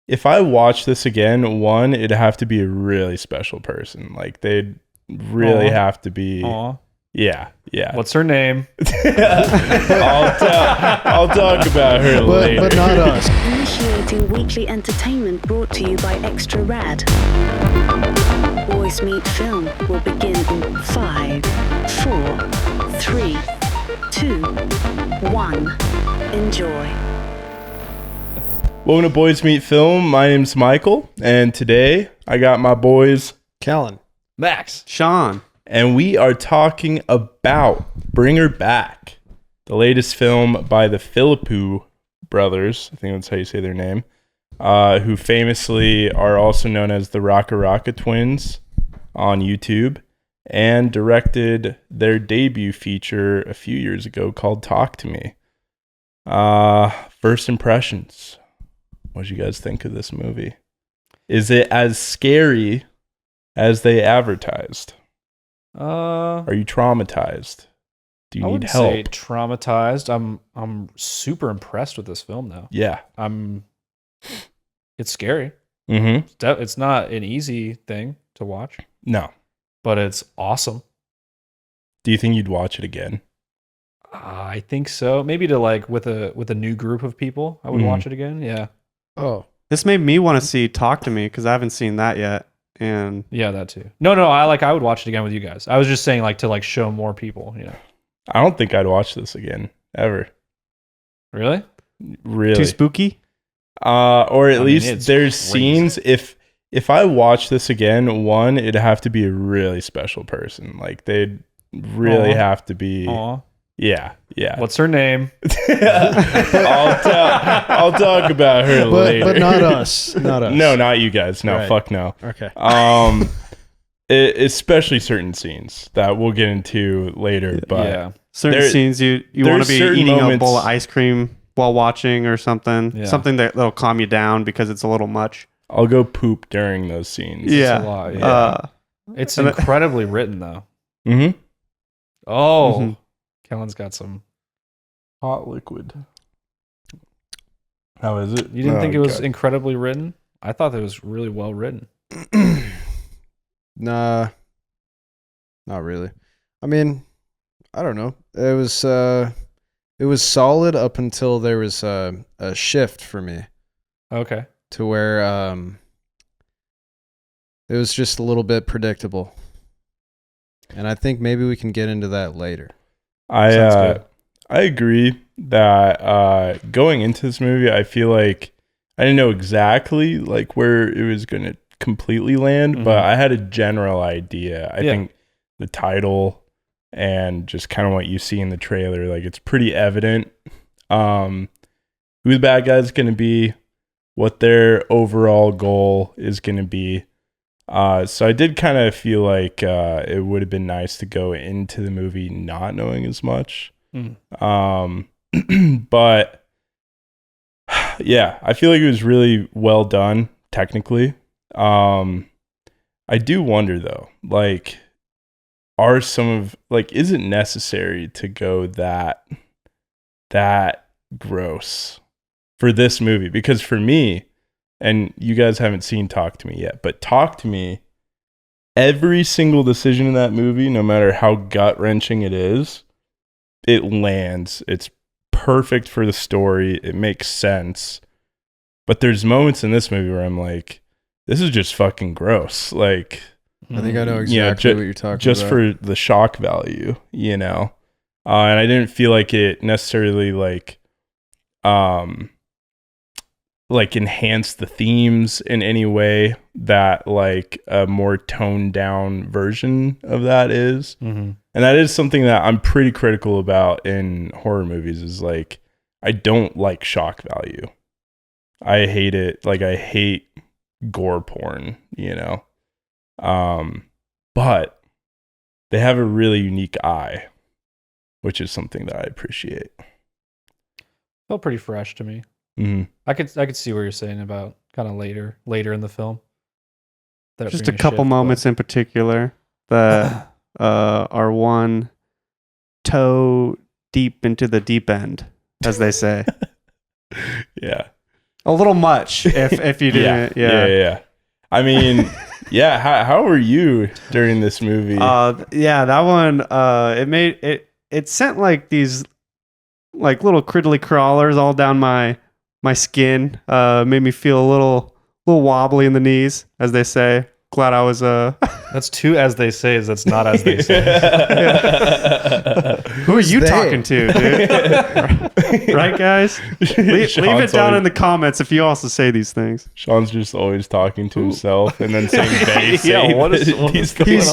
if I watch this again, one, it'd have to be a really special person. Like they'd really have to be. Aw. Yeah. What's her name? I'll talk about her later. But not us. Initiating weekly entertainment brought to you by Extra Rad. Boys Meet Film will begin in 5, 4, 3, 2, 1. Enjoy. Welcome to Boys Meet Film. My name's Michael, and today I got my boys, Kellen. Max. Sean. and we are talking about Bring Her Back, the latest film by the Philippou brothers. I think that's how you say their name. Who famously are also known as the Raka Raka Twins on YouTube, and directed their debut feature a few years ago called Talk to Me. First impressions. What do you guys think of this movie? Is it as scary as they advertised? Are you traumatized? Do you need help? Say traumatized. I'm super impressed with this film though. Yeah. It's scary. Mm-hmm. It's not an easy thing to watch, No. but it's awesome. Do you think you'd watch it again? I think so. Maybe to like with a new group of people, I would watch it again. Yeah. Oh, This made me want to see Talk to Me because I haven't seen that yet. And Yeah, that too. No, I would watch it again with you guys. I was just saying to show more people, you know. I don't think I'd watch this again ever. Really? Really. too spooky. Or at I mean, least it's there's crazy. scenes. If I watch this again, one, it'd have to be a really special person. Like they'd really Aw. have to be. Aw. Yeah. What's her name? I'll talk about her later. but not us. Not us. No, not you guys. No, Right. fuck no. Okay. Especially certain scenes that we'll get into later. But Yeah. Certain There- scenes you want there's to be certain eating a moments- bowl of ice cream while watching or something. Yeah. Something that'll calm you down because it's a little much. I'll go poop during those scenes. Yeah. a lot, yeah. It's and incredibly written though. Mm-hmm. Oh, Mhm. Kellen's got some. Hot liquid. How is it? You didn't think it was God. incredibly written? I thought it was really well written. Nah, not really. I mean, I don't know. It was solid up until there was a shift for me Okay. to where it was just a little bit predictable, and I think maybe we can get into that later. Sounds good. I agree that going into this movie, I feel like I didn't know exactly like where it was going to completely land, but I had a general idea. I think the title and just kind of what you see in the trailer, like it's pretty evident who the bad guy is going to be, what their overall goal is going to be. So I did kind of feel like it would have been nice to go into the movie not knowing as much. But yeah, I feel like it was really well done technically. I do wonder though, like, are some of is it necessary to go that gross for this movie? Because for me, and you guys haven't seen Talk to Me yet, but Talk to Me, every single decision in that movie, no matter how gut-wrenching it is, it lands. It's perfect for the story. It makes sense. But there's moments in this movie where I'm like, this is just fucking gross. Like, I think I know Yeah, exactly what you're talking just about. for the shock value, you know? And I didn't feel like it necessarily enhanced the themes in any way that like a more toned down version of that is. Mm-hmm. And that is something that I'm pretty critical about in horror movies is like, I don't like shock value. I hate it. Like I hate gore porn, you know? But they have a really unique eye, which is something that I appreciate. Felt pretty fresh to me. Mm-hmm. I could see what you're saying about kind of later in the film. That Just a being couple shift, moments in particular that are one toe deep into the deep end, as they say. Yeah. a little much if you didn't. Yeah. I mean, yeah. How were you during this movie? Yeah, that one. It sent like these like little crittly crawlers all down my skin. Made me feel a little wobbly in the knees, as they say. Glad I was That's two as they say is that's not as they say. Who are you they? talking to, dude? Right, guys? Leave it down in the comments if you also say these things. Sean's just always talking to himself and then saying they say. Yeah, what is these going things.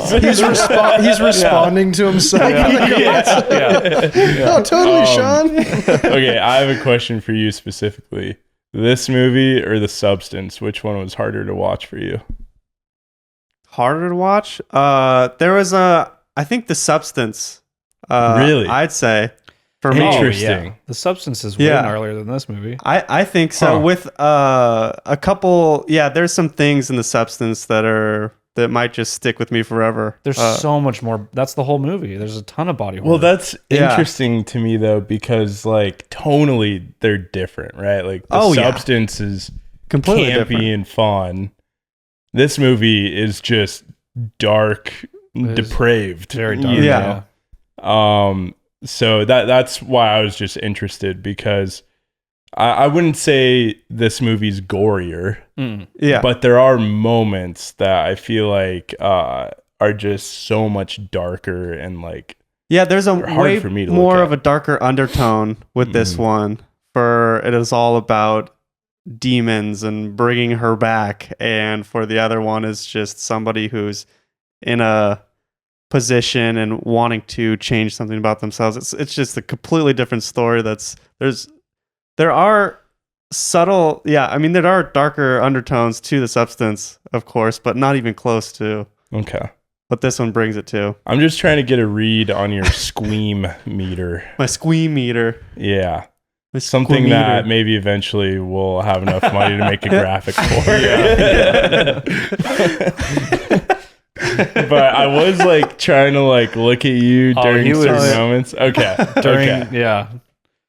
on? He's responding to himself. Yeah. Oh, totally, Sean. Okay, I have a question for you specifically. This movie or The Substance? Which one was harder to watch for you? Harder to watch? There was I think The Substance. Really? I'd say for me. Interesting. The Substance is way Yeah. gnarlier than this movie. I think so. Huh. With a couple, there's some things in The Substance that might just stick with me forever. There's so much more. That's the whole movie. There's a ton of body horror. Well, that's Yeah. interesting to me though, because like tonally they're different, right? Like The Oh, yeah. Substance is completely campy different. and fun. This movie is just dark, is depraved. very dark. you Yeah. know? So that's why I was just interested, because I wouldn't say this movie's gorier, Yeah. but there are moments that I feel like are just so much darker and like Yeah, there's a They're hard way for me to look more at. of a darker undertone with this Mhm. one. For it is all about demons and bringing her back, and for the other one is just somebody who's in a position and wanting to change something about themselves. It's just a completely different story. There are subtle, I mean there are darker undertones to The Substance, of course, but not even close to okay. what this one brings it to. I'm just trying to get a read on your squeam meter. My squeam meter. Yeah. My Something squeam that meter. maybe eventually we'll have enough money to make a graphic for. But I was like trying to like look at you Oh, during he was- certain moments. Okay. During okay. yeah,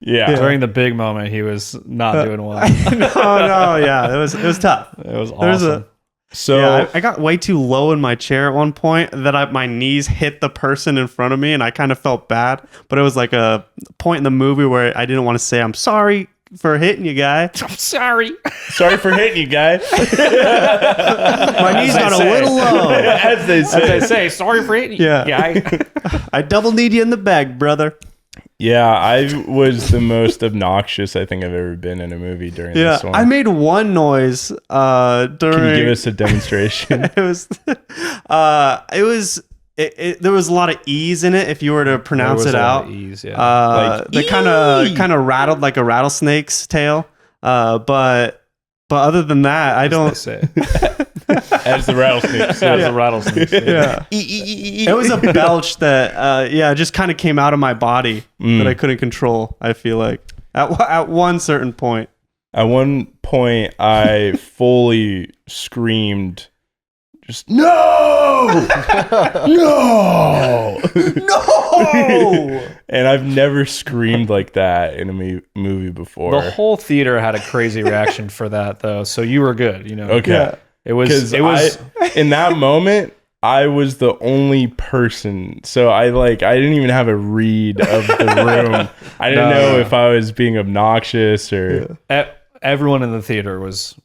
Yeah. during the big moment, he was not doing well. no, yeah, it was tough. It was There's awesome. So I got way too low in my chair at one point that my knees hit the person in front of me, and I kind of felt bad. But it was like a point in the movie where I didn't want to say I'm sorry for hitting you, guy. I'm sorry. sorry for hitting you, guy. My knees got a little low. As they As they say. say, sorry for hitting you. Yeah. I double need you in the bag, brother. Yeah, I was the most obnoxious I think I've ever been in a movie during Yeah, this one. I made one noise during. Can you give us a demonstration? It was there was a lot of ease in it if you were to pronounce There was it a lot out. of ease, yeah. Like, They kind of rattled like a rattlesnake's tail. But other than that, I As don't. they say. As the rattlesnake As says. a rattlesnake. Yeah, it was a belch that just kind of came out of my body that I couldn't control. I feel like at one certain point. At one point, I fully screamed, just, no! No! No. And I've never screamed like that in a movie before. The whole theater had a crazy reaction for that, though. So you were good, you know. Okay. Yeah. It was. Because It was. in that moment, I was the only person. So I didn't even have a read of the room. I didn't No. know if I was being obnoxious or. Everyone in the theater was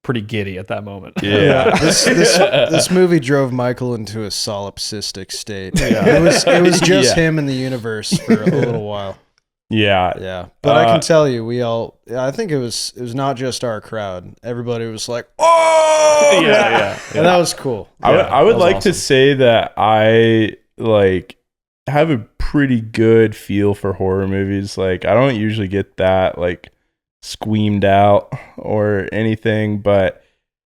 pretty giddy at that moment. Yeah. This movie drove Michael into a solipsistic state. It was just Yeah. him in the universe for a little while. Yeah. Yeah, but I can tell you, I think it was not just our crowd. Everybody was like, "Oh, yeah. And that was cool. I would that was like to awesome. say that I have a pretty good feel for horror movies. Like I don't usually get that like squeamed out or anything, but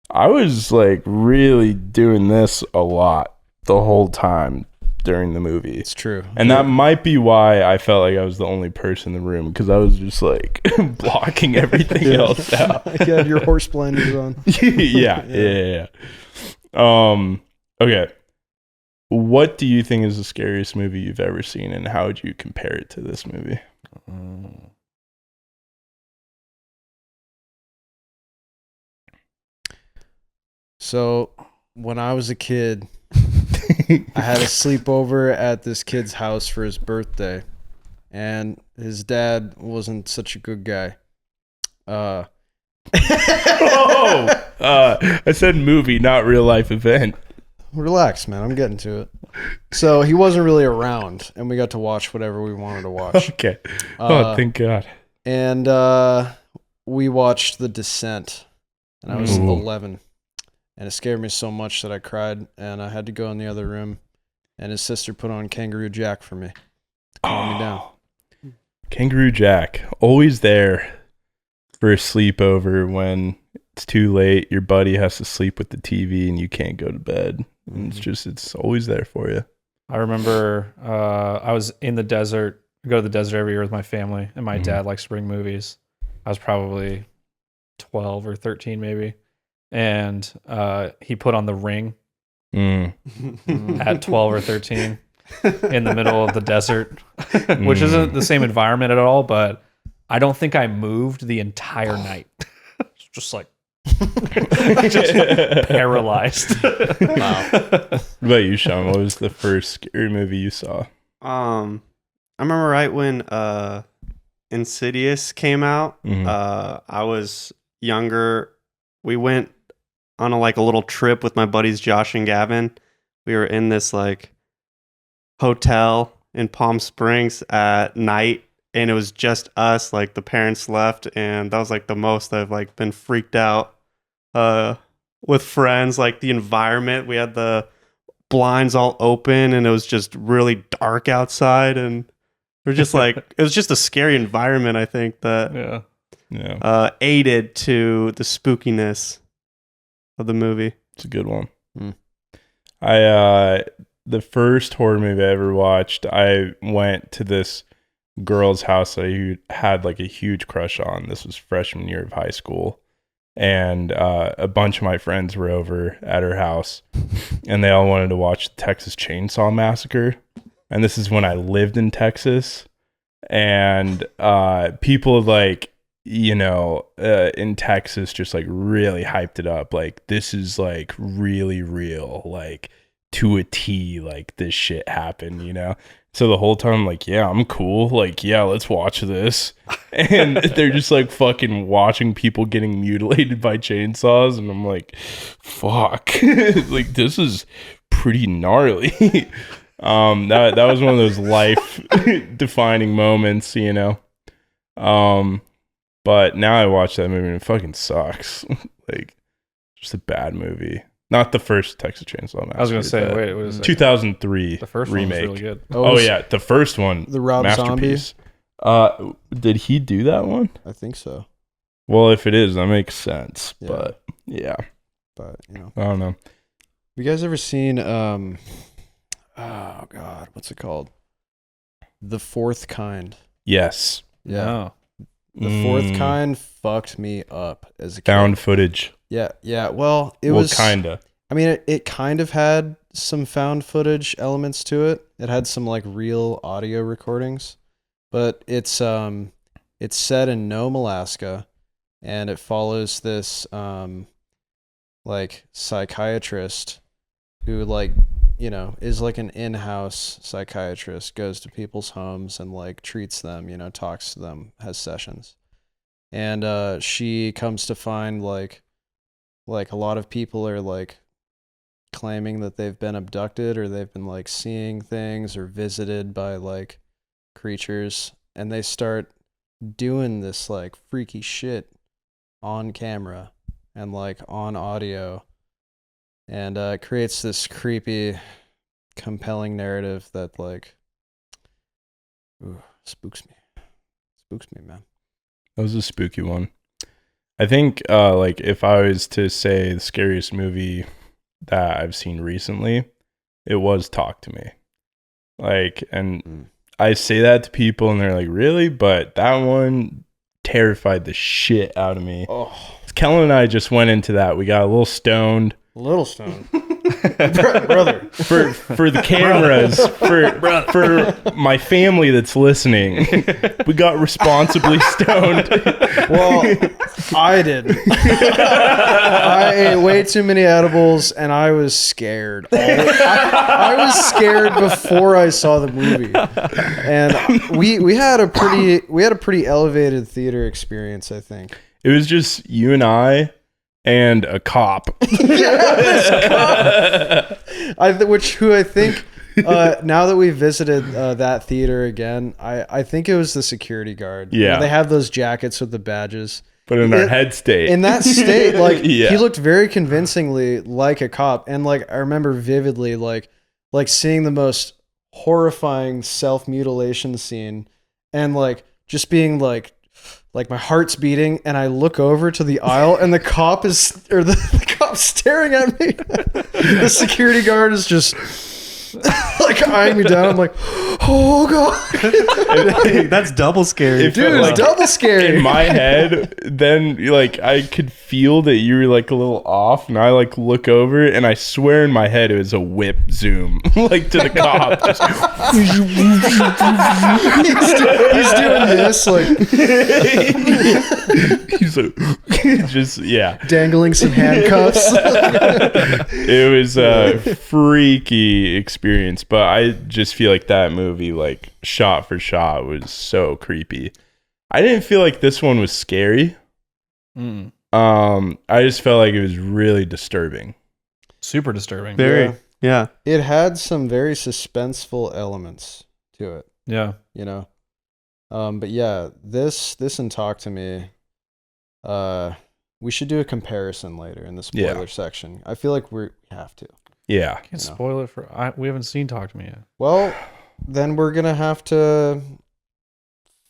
I was like really doing this a lot the whole time during the movie. It's true. And that might be why I felt like I was the only person in the room, because I was just like blocking everything else out. You had your horse blinders on. Yeah. Okay. What do you think is the scariest movie you've ever seen, and how would you compare it to this movie? So when I was a kid, I had a sleepover at this kid's house for his birthday, and his dad wasn't such a good guy. I said movie, not real life event. Relax, man. I'm getting to it. So he wasn't really around, and we got to watch whatever we wanted to watch. Okay. Oh, thank God. And we watched The Descent, and I was 11, and it scared me so much that I cried, and I had to go in the other room, and his sister put on Kangaroo Jack for me to calm me down. Kangaroo Jack, always there for a sleepover when it's too late. Your buddy has to sleep with the TV, and you can't go to bed. And it's always there for you. I remember I was in the desert. I go to the desert every year with my family, and my dad likes to bring movies. I was probably 12 or 13 maybe. And he put on The Ring at 12 or 13 in the middle of the desert, which isn't the same environment at all, but I don't think I moved the entire night. Just like just paralyzed. Wow. What about you, Sean? What was the first scary movie you saw? I remember right when Insidious came out. I was younger. We went on a little trip with my buddies Josh and Gavin. We were in this hotel in Palm Springs at night, and it was just us. The parents left, and that was the most I've been freaked out with friends. The environment, we had the blinds all open, and it was just really dark outside, and we're just it was just a scary environment. I think that aided to the spookiness of the movie. It's a good one. The first horror movie I ever watched, I went to this girl's house I had a huge crush on. This was freshman year of high school, and a bunch of my friends were over at her house, and they all wanted to watch the Texas Chainsaw Massacre. And this is when I lived in Texas, and people in Texas just really hyped it up. This is really real, to a T, this shit happened, So the whole time I'm yeah, I'm cool. Yeah, let's watch this. And they're just fucking watching people getting mutilated by chainsaws. And I'm fuck, this is pretty gnarly. That was one of those life defining moments, but now I watch that movie and it fucking sucks. Just a bad movie. Not the first Texas Chainsaw Massacre. I was gonna say, wait, what is it? 2003 The first remake. one was really good. Oh yeah, the first one. The Rob masterpiece. Did he do that one? I think so. Well, if it is, that makes sense. Yeah. But yeah, But I don't know. you guys ever seen oh god, what's it called? The Fourth Kind. Yes. Yeah. Oh. The Fourth Kind fucked me up as a kid. Found footage. Yeah. Well, it Well, was kinda. I mean, it kind of had some found footage elements to it. It had some real audio recordings, but it's set in Nome, Alaska, and it follows this psychiatrist who is an in-house psychiatrist, goes to people's homes and treats them, talks to them, has sessions. And she comes to find a lot of people are claiming that they've been abducted, or they've been seeing things, or visited by creatures, and they start doing this freaky shit on camera and on audio, and it creates this creepy, compelling narrative that spooks me, man. That was a spooky one. I think if I was to say the scariest movie that I've seen recently, it was Talk to Me. I say that to people and they're really? But that one terrified the shit out of me. Oh, Kellen and I just went into that. We got a little stoned. Brother. For the cameras, for my family that's listening, we got responsibly stoned. Well, I didn't. I ate way too many edibles, and I was scared. I was scared before I saw the movie, and we had a pretty elevated theater experience, I think. It was just you and I and a cop. Who I think now that we visited that theater again, I think it was the security guard. Yeah. You know, they have those jackets with the badges. But in our head state. In that state, like Yeah. he looked very convincingly like a cop. And like I remember vividly like seeing the most horrifying self-mutilation scene and like just being like my heart's beating, and I look over to the aisle, and the cop's staring at me. The security guard is just like eyeing me down. I'm like, oh god, That's double scary. dude, it's double scary. In my head, then like I could feel that you were like a little off, and I like look over, and I swear in my head it was a whip zoom, like to the cop. Just, he's doing this, like he's like, just yeah. dangling some handcuffs. It was a freaky experience, but I just feel like that movie, like shot for shot, was so creepy. I didn't feel like this one was scary. I just felt like it was really disturbing. Super disturbing. Very. Yeah. It had some very suspenseful elements to it, Yeah. you know. But yeah, this and Talk to Me. We should do a comparison later in the spoiler section. I feel like we have to. Yeah. Can't spoil it for. We haven't seen Talk to Me yet. Well, then we're gonna have to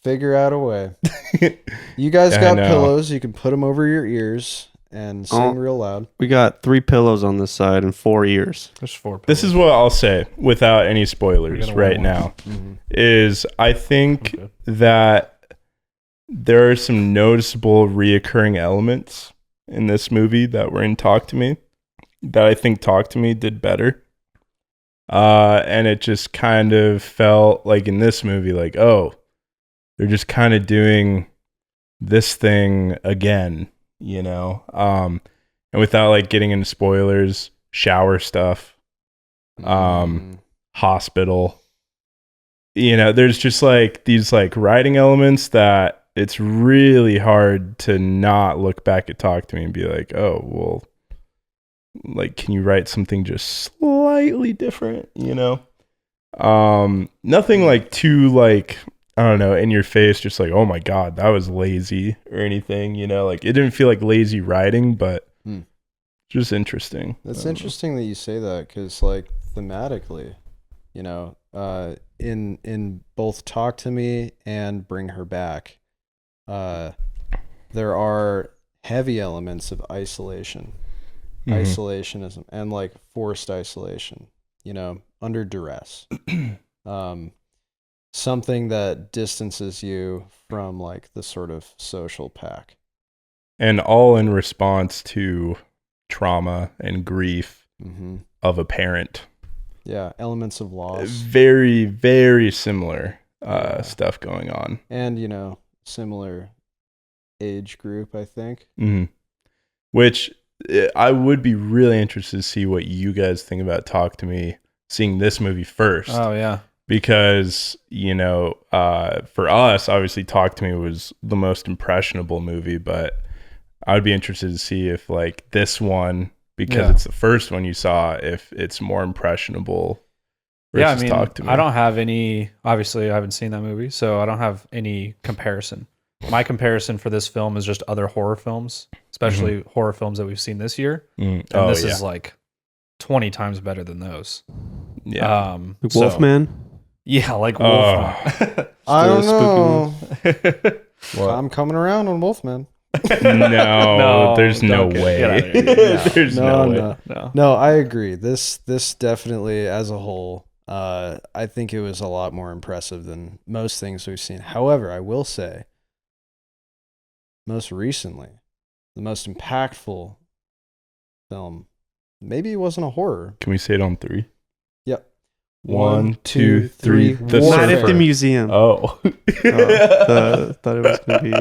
figure out a way. You guys I got know. pillows. You can put them over your ears and sing real loud. We got 3 pillows on this side and 4 ears. There's 4. This is what I'll say without any spoilers gonna right win now. Mm-hmm. Is I think Okay. that there are some noticeable reoccurring elements in this movie that were in Talk to Me that I think Talk to Me did better. And it just kind of felt like in this movie, like, oh, they're just kind of doing this thing again, you know? And without like getting into spoilers, shower stuff, hospital, you know, there's just like these like writing elements that it's really hard to not look back at Talk to Me and be like, oh, well, like, can you write something just slightly different, you know? Nothing like too like, I don't know, in your face, just like, oh my God, that was lazy or anything, you know? Like, it didn't feel like lazy writing, but just interesting. That's interesting that you say that, because like thematically, you know, in both Talk to Me and Bring Her Back, there are heavy elements of isolation, isolationism, and like forced isolation, you know, under duress. Something that distances you from like the sort of social pack. And all in response to trauma and grief of a parent. Yeah, elements of loss. Very, very similar stuff going on. And, you know, similar age group, I think. Which I would be really interested to see what you guys think about Talk to Me, seeing this movie first. Oh, yeah. Because, you know, for us, obviously Talk to Me was the most impressionable movie, but I would be interested to see if like this one, because it's the first one you saw, if it's more impressionable versus Yeah, I mean, Talk to Me. I don't have any, obviously I haven't seen that movie, so I don't have any comparison. My comparison for this film is just other horror films, especially horror films that we've seen this year. And this is like 20 times better than those. Yeah. Like Wolfman? Yeah, like Wolfman. I don't know. What? I'm coming around on Wolfman. No, there's no don't way. get out of here. There's no way. No, I agree. This definitely, as a whole, I think it was a lot more impressive than most things we've seen. However, I will say, most recently, the most impactful film maybe it wasn't a horror. Can we say it on 3? Yep. 1, 2, 3. The Night at the Surfer. Museum. Oh. Thought it was going to be.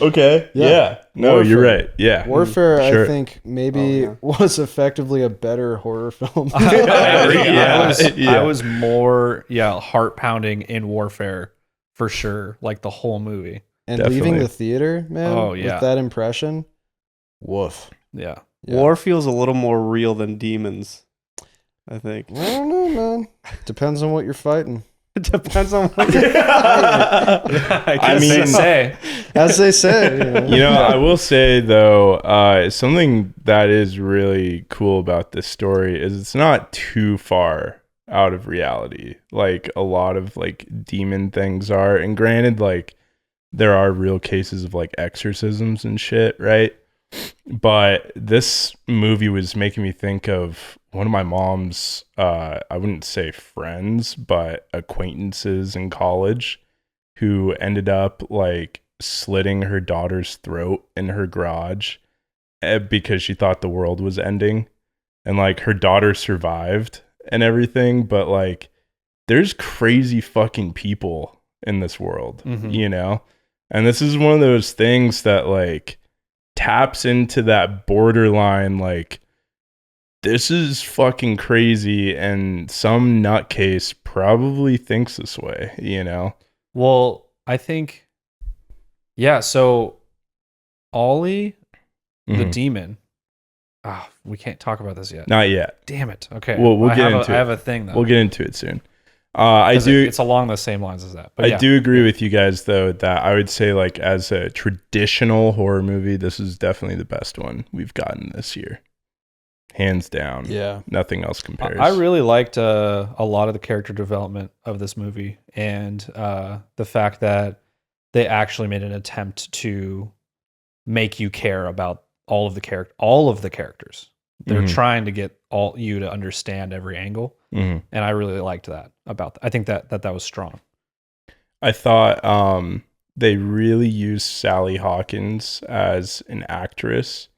Okay. Yeah. No, Warfare. you're right. Yeah. Warfare, Sure. I think, maybe was effectively a better horror film. I agree. Yeah. I was more heart pounding in Warfare for sure, like the whole movie. And Definitely. leaving the theater, man, Oh, yeah. with that impression, woof. Yeah. Yeah. War feels a little more real than demons, I think. I don't know, man. Depends on what you're fighting. It depends on what you're I mean- mean, say As they say. You know, I will say though, something that is really cool about this story is it's not too far out of reality. Like a lot of like demon things are, and granted, like there are real cases of like exorcisms and shit, right? But this movie was making me think of one of my mom's, I wouldn't say friends, but acquaintances in college who ended up like slitting her daughter's throat in her garage because she thought the world was ending. And like her daughter survived and everything, but like there's crazy fucking people in this world, you know? And this is one of those things that like taps into that borderline, like this is fucking crazy, and some nutcase probably thinks this way, you know? Well, I think, so Ollie, the Mhm. demon, we can't talk about this yet. Not yet. Damn it. Okay. We'll I get have into I it. have a thing, though. We'll get into it soon. It's along the same lines as that. But I do agree with you guys, though, that I would say, like, as a traditional horror movie, this is definitely the best one we've gotten this year. Hands down. Yeah. Nothing else compares. I really liked a lot of the character development of this movie, and the fact that they actually made an attempt to make you care about all of the characters. They're Mhm. trying to get you to understand every angle, Mhm. and I really liked that about that. I think that was strong. I thought they really used Sally Hawkins as an actress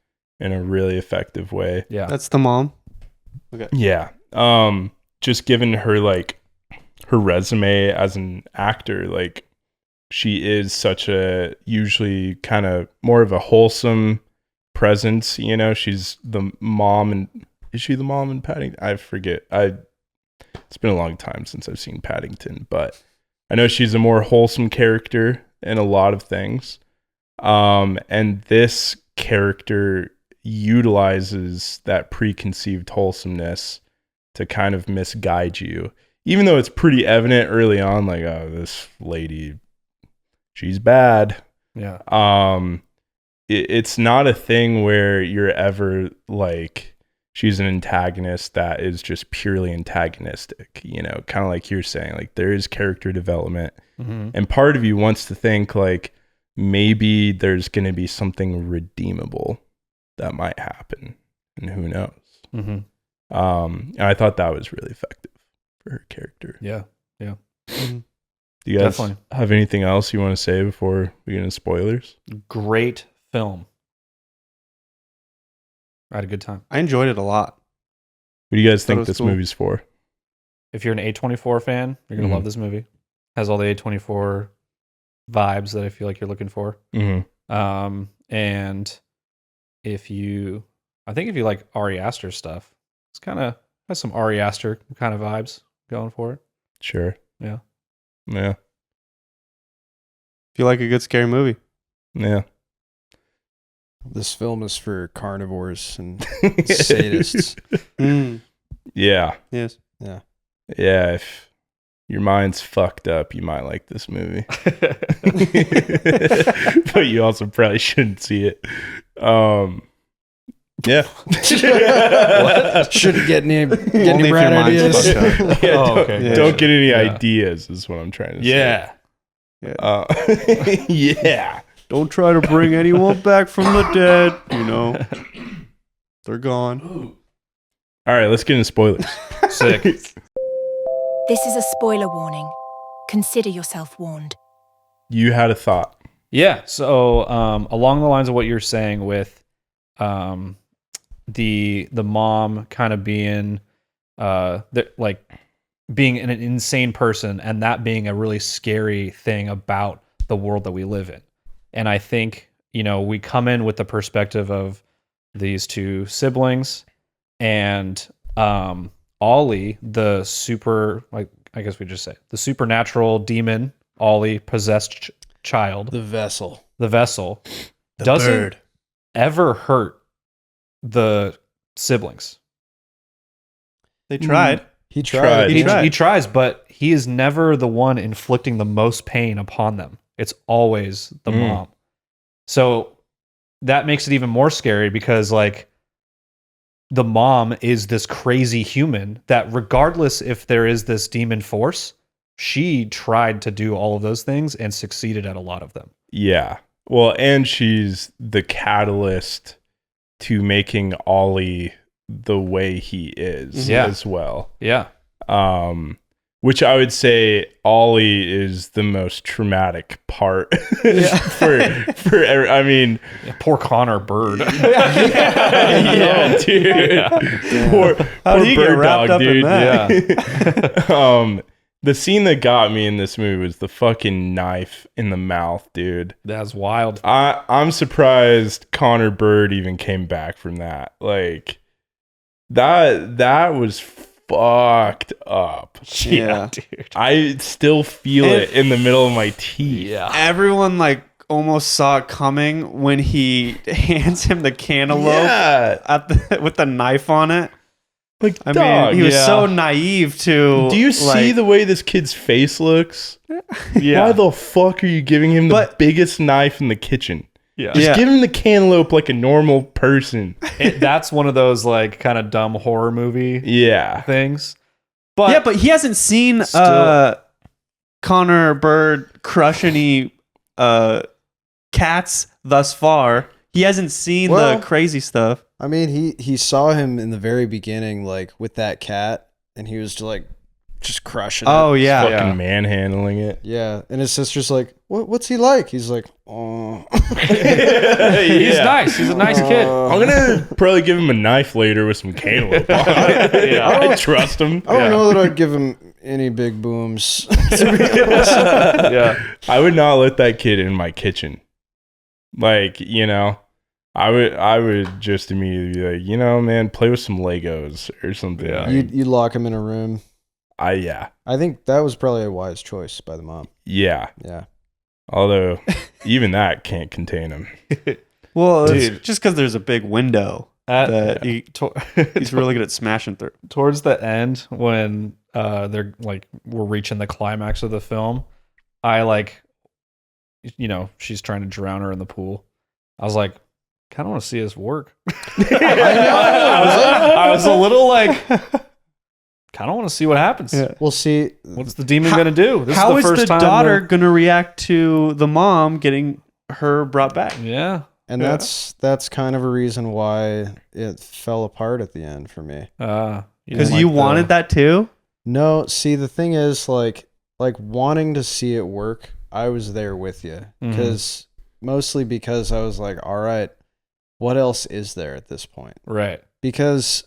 in a really effective way. Yeah. That's the mom. Yeah. Just given her like her resume as an actor, like she is such a usually kind of more of a wholesome presence, you know. She's the mom, and is she the mom in Paddington? I forget. It's been a long time since I've seen Paddington, but I know she's a more wholesome character in a lot of things. And this character utilizes that preconceived wholesomeness to kind of misguide you, even though it's pretty evident early on, like, oh, this lady, she's bad. Yeah. It's not a thing where you're ever like, she's an antagonist that is just purely antagonistic, you know, kind of like you're saying, like there is character development. Mm-hmm. And part of you wants to think like maybe there's going to be something redeemable that might happen, and who knows. Mm-hmm. And I thought that was really effective for her character. Yeah. Do you guys Definitely. have anything else you want to say before we get into spoilers? Great film. I had a good time. I enjoyed it a lot. What do you guys Thought it think was this cool. movie's for? If you're an A24 fan, you're gonna Mhm. love this movie. Has all the A24 vibes that I feel like you're looking for. Mm-hmm. And if you like Ari Aster stuff, it's kind of has some Ari Aster kind of vibes going for it. Sure. Yeah. Yeah. If you like a good scary movie. Yeah. This film is for carnivores and sadists. Yeah. Yes. Yeah. Yeah. If your mind's fucked up, you might like this movie. But you also probably shouldn't see it. Yeah. Shouldn't get any Only if your brand mind's ideas. fucked up. Yeah, Oh, don't, okay. don't get any Yeah. ideas is what I'm trying to say. Yeah. Yeah. Don't try to bring anyone back from the dead. You know, they're gone. All right, let's get into spoilers. Sick. This is a spoiler warning. Consider yourself warned. You had a thought. Yeah. So along the lines of what you're saying with the mom kind of being being an insane person, and that being a really scary thing about the world that we live in. And I think, we come in with the perspective of these two siblings, and Ollie, the I guess we just say the supernatural demon, Ollie, possessed child, The vessel. doesn't bird. ever hurt the siblings. They tried. He tried. He tries, but he is never the one inflicting the most pain upon them. It's always the mom. So that makes it even more scary because the mom is this crazy human that regardless if there is this demon force, she tried to do all of those things and succeeded at a lot of them. Yeah. Well, and she's the catalyst to making Ollie the way he is as well. Yeah. Which I would say Ollie is the most traumatic part I mean, Poor Connor Bird. yeah, dude. Yeah. Poor How do you get bird wrapped dog, up in dude. that? Yeah. The scene that got me in this movie was the fucking knife in the mouth, dude. That's wild. I'm surprised Connor Bird even came back from that. That was fucked up. Yeah. Dude. I still feel it in the middle of my teeth. Yeah. Everyone almost saw it coming when he hands him the cantaloupe with the knife on it. I mean, he was so naive to. Do you see the way this kid's face looks? Yeah. Why the fuck are you giving him the biggest knife in the kitchen? Yeah. Just give him the cantaloupe like a normal person. That's one of those kind of dumb horror movie things. But he hasn't seen Connor Bird crush any cats thus far. He hasn't seen the crazy stuff. I mean, he saw him in the very beginning, with that cat, and he was just crushing it. Oh yeah, Fucking manhandling it. Yeah, and his sister's like, "What's he like?" He's like, "Oh." He's nice. He's a nice kid. I'm gonna probably give him a knife later with some cantaloupe on it. I trust him. I don't know that I'd give him any big booms. Yeah. I would not let that kid in my kitchen. I would just immediately be like, man, play with some Legos or something. Yeah. You lock him in a room. I think that was probably a wise choice by the mom. Yeah. Yeah. Although even that can't contain him. Well, it's just because there's a big window that he's really good at smashing through. Towards the end, when we're reaching the climax of the film, she's trying to drown her in the pool. I was like, kind of want to see this work. I was a little kind of want to see what happens. Yeah. We'll see. What's the demon going to do? How is the daughter going to react to the mom getting her brought back? Yeah. And that's kind of a reason why it fell apart at the end for me. Because you wanted that too? No, see, the thing is, wanting to see it work, I was there with you. Mostly because I was like, all right, what else is there at this point? Right. Because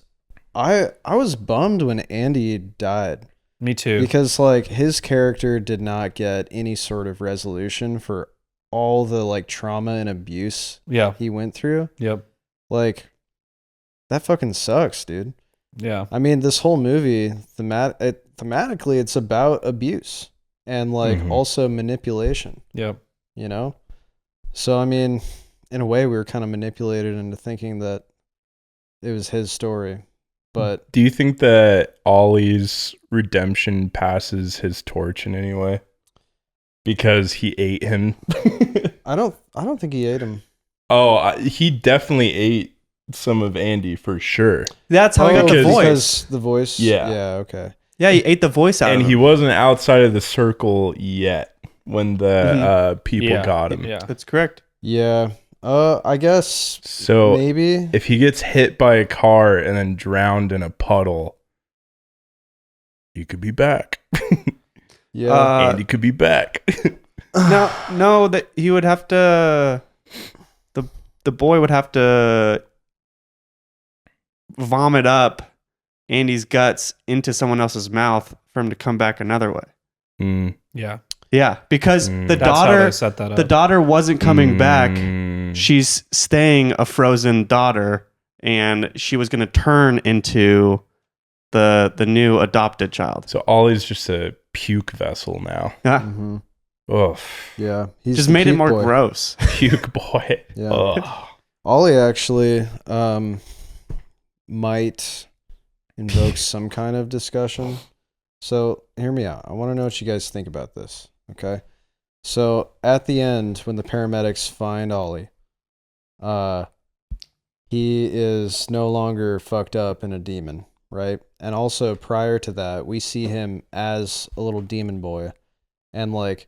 I was bummed when Andy died. Me too. Because his character did not get any sort of resolution for all the trauma and abuse he went through. Yep. That fucking sucks, dude. Yeah. I mean, this whole movie thematically it's about abuse and also manipulation. Yep. So I mean, in a way we were kind of manipulated into thinking that it was his story. But do you think that Ollie's redemption passes his torch in any way? Because he ate him. I don't think he ate him. Oh, he definitely ate some of Andy for sure. That's how he got the voice. Because the voice. Yeah. Yeah. Okay. Yeah, he ate the voice out and of him. he wasn't outside of the circle yet when the people got him. Yeah. That's correct. Yeah. I guess. So maybe if he gets hit by a car and then drowned in a puddle, he could be back. Yeah. Andy could be back. No, that he would have to. The boy would have to vomit up Andy's guts into someone else's mouth for him to come back another way. Mm. Yeah. Yeah, because the That's how they daughter set that up. the daughter wasn't coming back. Mm. She's staying a frozen daughter, and she was going to turn into the new adopted child. So Ollie's just a puke vessel now. Yeah. Mm-hmm. Ugh. Yeah. He's Just the made it puke more boy. gross. Puke boy. Yeah. Ugh. Ollie actually might invoke some kind of discussion. So hear me out. I want to know what you guys think about this. Okay. So at the end, when the paramedics find Ollie, he is no longer fucked up and a demon, right? And also prior to that, we see him as a little demon boy, and like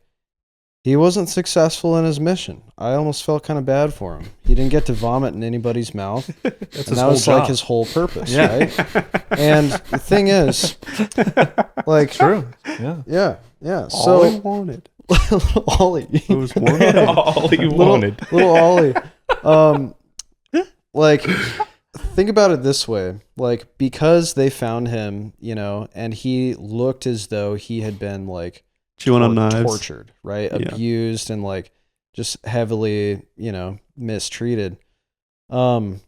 he wasn't successful in his mission. I almost felt kind of bad for him. He didn't get to vomit in anybody's mouth. That's And that was like his whole purpose, right? And the thing is, like, True. Yeah. yeah. All he So, wanted Ollie, was more. All he wanted. little Ollie, like, think about it this way: like, because they found him, you know, and he looked as though he had been like Chewing on knives. tortured, right? Yeah. Abused and like just heavily, you know, mistreated. Could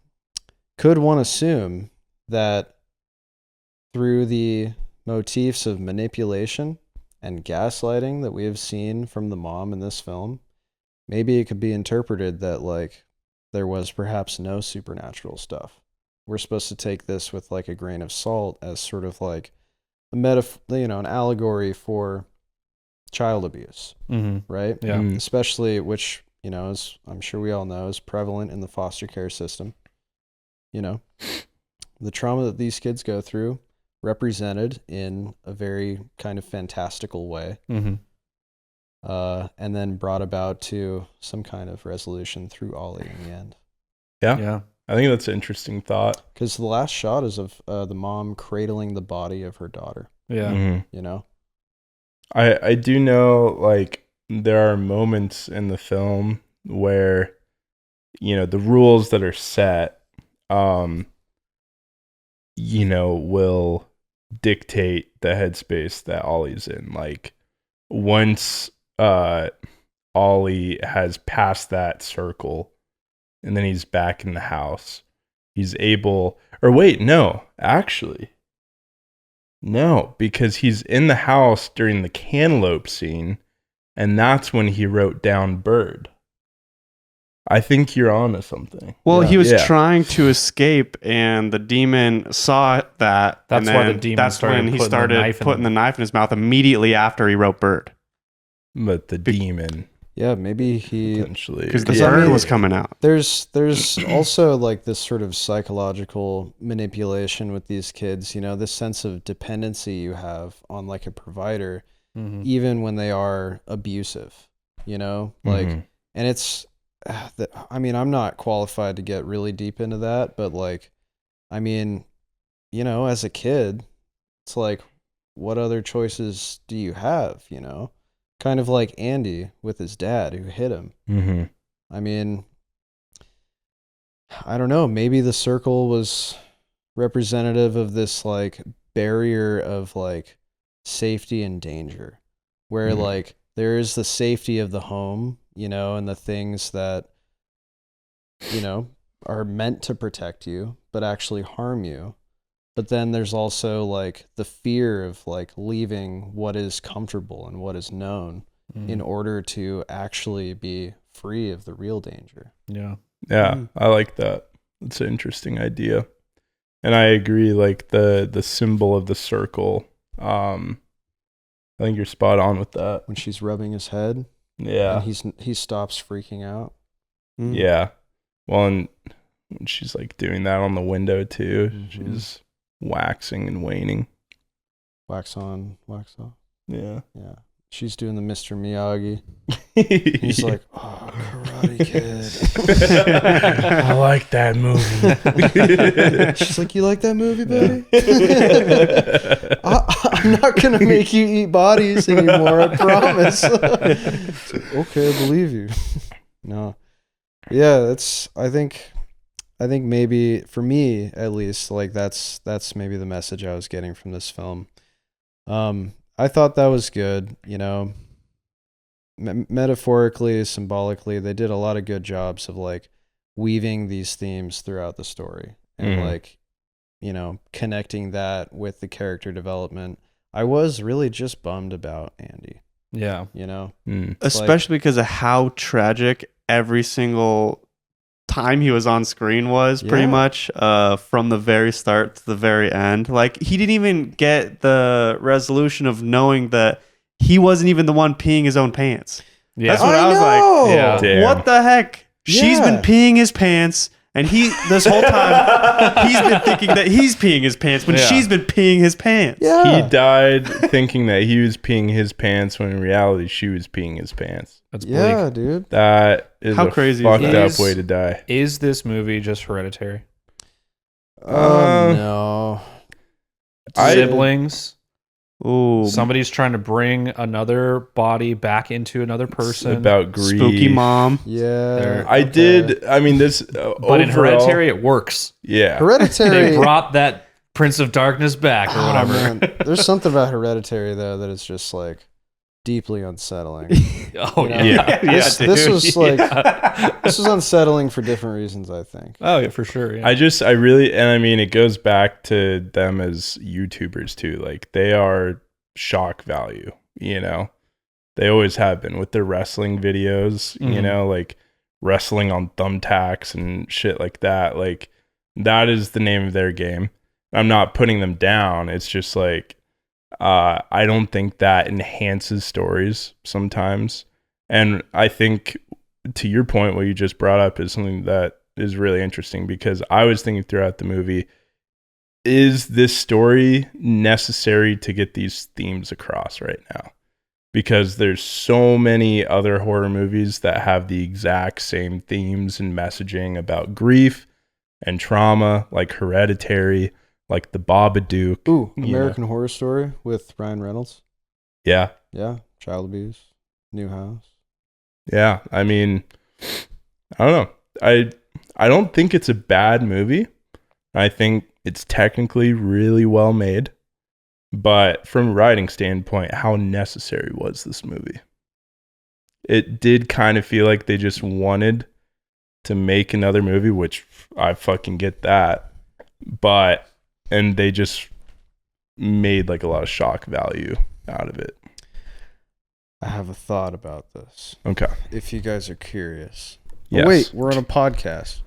one assume that through the motifs of manipulation and gaslighting that we have seen from the mom in this film, maybe it could be interpreted that like there was perhaps no supernatural stuff. We're supposed to take this with like a grain of salt as sort of like a an allegory for child abuse, Mm-hmm. right? Yeah. Mm. Especially, which, you know, as I'm sure we all know, is prevalent in the foster care system. You know, the trauma that these kids go through represented in a very kind of fantastical way, Mm-hmm. and then brought about to some kind of resolution through Ollie in the end. Yeah. Yeah. I think that's an interesting thought. Because the last shot is of the mom cradling the body of her daughter, Yeah. Mhm. you know? I do know, like, there are moments in the film where, you know, the rules that are set, you know, will dictate the headspace that Ollie's in. Like, once Ollie has passed that circle and then he's back in the house, he's able, or wait, no, actually, no, because he's in the house during the cantaloupe scene, and that's when he wrote down bird. I think you're onto something. Well, Yeah. he was Yeah. trying to escape, and the demon saw that. That's and why the then demon that's started when he putting the started knife in putting him. the knife in his mouth immediately after he wrote bird, But the demon, Yeah, maybe he... potentially. because the Yeah. bird was coming out. There's also like this sort of psychological manipulation with these kids, you know, this sense of dependency you have on like a provider, Mm-hmm. even when they are abusive, you know, like, Mhm. and it's, I mean, I'm not qualified to get really deep into that, but like, I mean, you know, as a kid, it's like, what other choices do you have, you know? Kind of like Andy with his dad who hit him. Mhm. I mean, I don't know. Maybe the circle was representative of this like barrier of like safety and danger, where Mhm. like there is the safety of the home, you know, and the things that, you know, are meant to protect you, but actually harm you. But then there's also like the fear of like leaving what is comfortable and what is known Mm-hmm. in order to actually be free of the real danger. Yeah. Yeah, Mhm. I like that. It's an interesting idea. And I agree, like the symbol of the circle. I think you're spot on with that. When she's rubbing his head Yeah. and he stops freaking out. Yeah. Well, and when she's like doing that on the window too, Mhm. she's waxing and waning. Wax on, wax off. Yeah. Yeah. She's doing the Mr. Miyagi. He's like, oh, Karate Kid. I like that movie. She's like, you like that movie, buddy? I'm not going to make you eat bodies anymore, I promise. Okay, I believe you. No. Yeah, I think I think maybe for me at least, like that's maybe the message I was getting from this film. I thought that was good, you know, metaphorically, symbolically, they did a lot of good jobs of like weaving these themes throughout the story and like, you know, connecting that with the character development. I was really just bummed about Andy, Yeah. you know, especially because of how tragic every single time he was on screen was, pretty much, from the very start to the very end. Like, he didn't even get the resolution of knowing that he wasn't even the one peeing his own pants. Yeah. That's what I was like. Yeah. Damn. What the heck? She's been peeing his pants, and he this whole time he's been thinking that he's peeing his pants when she's been peeing his pants. Yeah. He died thinking that he was peeing his pants when in reality she was peeing his pants. That's bleak. Yeah, dude. That is How a crazy is fucked that? up way to die. Is this movie just Hereditary? No. Siblings. Ooh, Somebody's trying to bring another body back into another It's person. about grief. spooky mom. Yeah. I did. I mean, this. But in Hereditary, it works. yeah. Hereditary. They brought that Prince of Darkness back or whatever. Man. There's something about Hereditary though that is just like deeply unsettling. Oh, You know? Yeah. This was like Yeah. this was unsettling for different reasons, I think. Oh, yeah, for sure. Yeah. I really, and I mean, it goes back to them as YouTubers too. Like, they are shock value, you know? They always have been with their wrestling videos, you Mhm. know, like wrestling on thumbtacks and shit like that. Like, that is the name of their game. I'm not putting them down. It's just like, I don't think that enhances stories sometimes. And I think, to your point, what you just brought up is something that is really interesting, because I was thinking throughout the movie, is this story necessary to get these themes across right now? Because there's so many other horror movies that have the exact same themes and messaging about grief and trauma, like Hereditary, like The Babadook. Ooh, you American Horror Story with Ryan Reynolds. Yeah. Yeah, child abuse, new house. Yeah. I mean, I don't know. I don't think it's a bad movie. I think it's technically really well made. But from a writing standpoint, how necessary was this movie? It did kind of feel like they just wanted to make another movie, which I fucking get that. And they just made like a lot of shock value out of it. I have a thought about this. Okay. If you guys are curious. Yes. Oh, wait, we're on a podcast.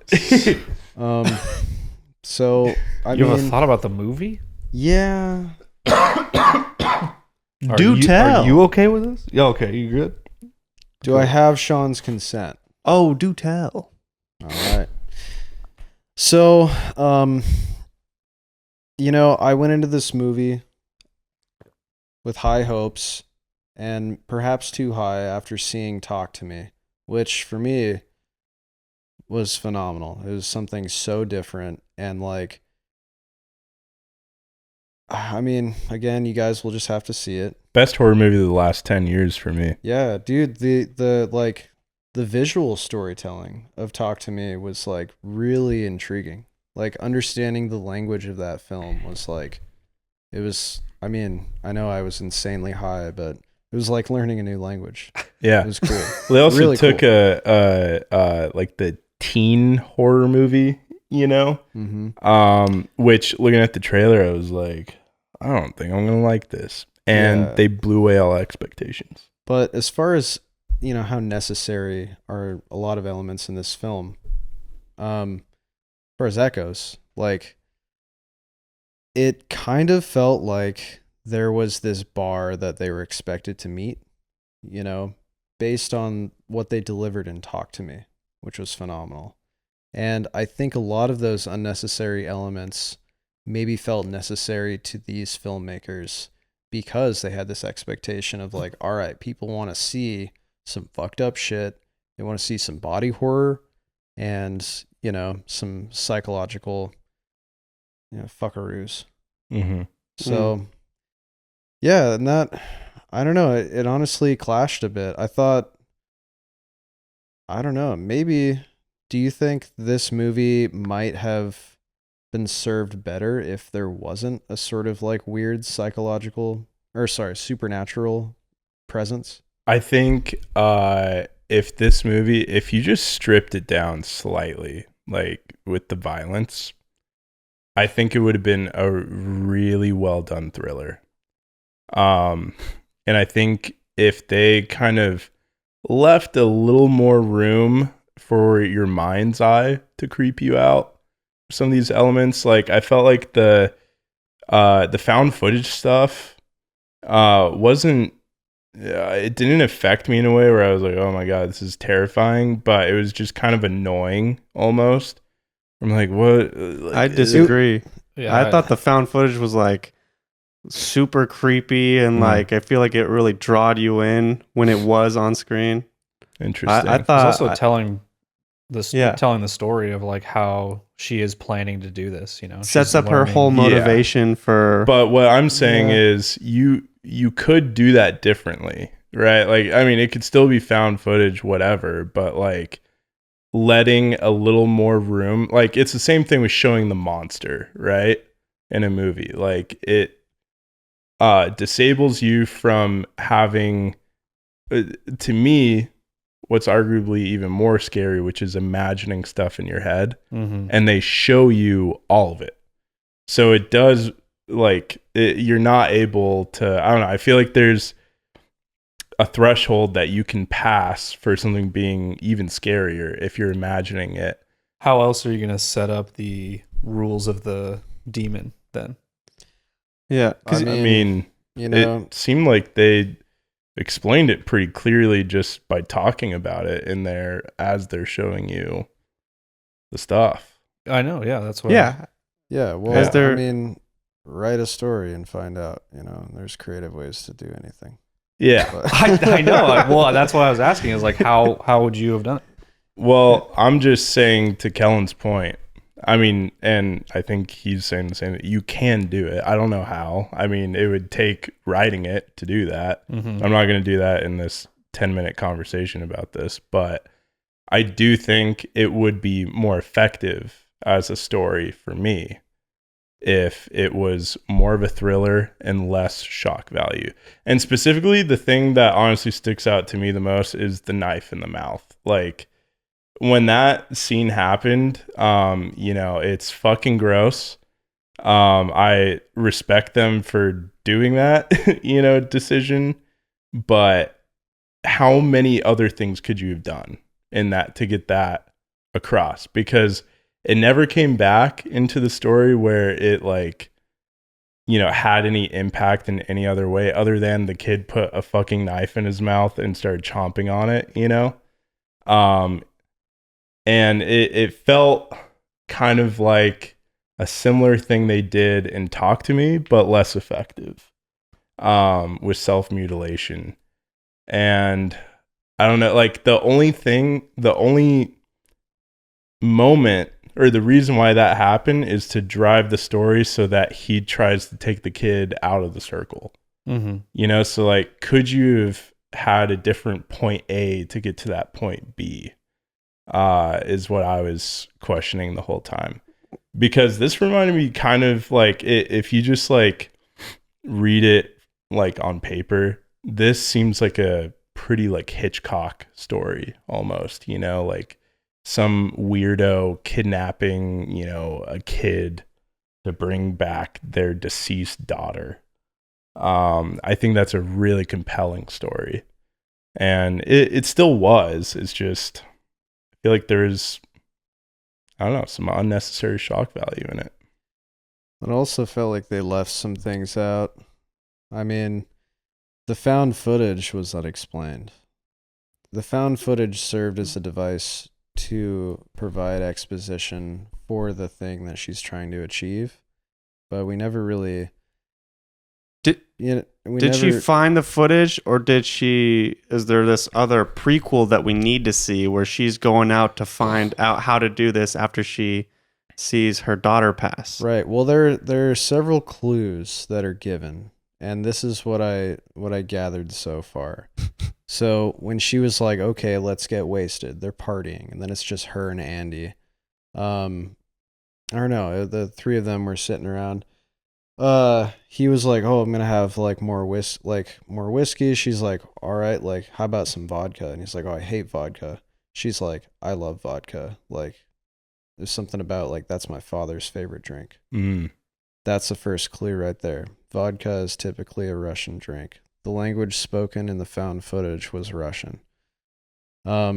So I You mean, have a thought about the movie? yeah. Tell. Are you okay with this? Yeah, okay. You good? Do I have Sean's consent? Oh, do tell. All right. So, you know, I went into this movie with high hopes, and perhaps too high after seeing Talk to Me, which for me was phenomenal. It was something so different, and like, I mean, again, you guys will just have to see it. Best horror movie of the last 10 years for me. Yeah, dude, the visual storytelling of Talk to Me was like really intriguing. Like, understanding the language of that film was like, it was, I mean, I know I was insanely high, but it was like learning a new language. Yeah. It was cool. They also Really took cool. a like the teen horror movie, you know? Mm-hmm. Which, looking at the trailer, I was like, I don't think I'm gonna like this. And Yeah. they blew away all expectations. But as far as, you know, how necessary are a lot of elements in this film, as far as that goes, like, it kind of felt like there was this bar that they were expected to meet, you know, based on what they delivered in Talk to Me, which was phenomenal. And I think a lot of those unnecessary elements maybe felt necessary to these filmmakers because they had this expectation of like, all right, people want to see some fucked up shit. They want to see some body horror and, you know, some psychological, you know, fuckaroos. Mm-hmm. So, yeah, and that, I don't know, it honestly clashed a bit. I thought, I don't know, maybe do you think this movie might have been served better if there wasn't a sort of like weird supernatural presence? I think if you just stripped it down slightly, like with the violence, I think it would have been a really well done thriller. And I think if they kind of left a little more room for your mind's eye to creep you out, some of these elements, like I felt like the found footage stuff wasn't it didn't affect me in a way where I was like, oh my god, this is terrifying, but it was just kind of annoying almost. I'm like, what? Like, I disagree. Yeah, I thought the found footage was like super creepy and like I feel like it really drawed you in when it was on screen. Interesting. I It's thought also telling the story of like how she is planning to do this. sets She's up her learning. whole motivation for. But what I'm saying is you could do that differently, right? Like, I mean, it could still be found footage, whatever, but like letting a little more room, like it's the same thing with showing the monster, right? In a movie, like it disables you from having, to me, what's arguably even more scary, which is imagining stuff in your head, and they show you all of it. So it does, like, you're not able to, I don't know, I feel like there's a threshold that you can pass for something being even scarier if you're imagining it. How else are you going to set up the rules of the demon then? Yeah, I mean, it seemed like they explained it pretty clearly just by talking about it in there as they're showing you the stuff. I know, yeah, that's what. yeah. Well, I mean, write a story and find out. There's creative ways to do anything. Yeah. But I know. Well, that's what I was asking. Is like, how would you have done it? Well, I'm just saying, to Kellen's point, I mean, and I think he's saying the same, you can do it. I don't know how. I mean, it would take writing it to do that. I'm not going to do that in this 10-minute conversation about this, but I do think it would be more effective as a story for me if it was more of a thriller and less shock value. And specifically, the thing that honestly sticks out to me the most is the knife in the mouth. Like, when that scene happened, it's fucking gross. I respect them for doing that, decision, but how many other things could you have done in that to get that across? Because it never came back into the story where it had any impact in any other way other than the kid put a fucking knife in his mouth and started chomping on it, and it felt kind of like a similar thing they did in Talk to Me, but less effective, with self-mutilation. And I don't know, like the only moment or the reason why that happened is to drive the story so that he tries to take the kid out of the circle. So like, could you have had a different point A to get to that point B? Is what I was questioning the whole time, because this reminded me kind of like, if you just like read it like on paper, this seems like a pretty like Hitchcock story almost, like some weirdo kidnapping, a kid to bring back their deceased daughter. I think that's a really compelling story, and it still was. It's just, I feel like there's, I don't know, some unnecessary shock value in it. It also felt like they left some things out. I mean, the found footage was unexplained. The found footage served as a device to provide exposition for the thing that she's trying to achieve, but we never really Did she find the footage, or is there this other prequel that we need to see where she's going out to find out how to do this after she sees her daughter pass? Right. Well, there are several clues that are given, and this is what I gathered so far. So when she was like, okay, let's get wasted, they're partying, and then it's just her and Andy. I don't know, the three of them were sitting around. He was like, oh, I'm gonna have like more whiskey. She's like, all right, like how about some vodka? And he's like, oh, I hate vodka. She's like, I love vodka. Like there's something about like that's my father's favorite drink. That's the first clue right there. Vodka is typically a Russian drink. The language spoken in the found footage was Russian.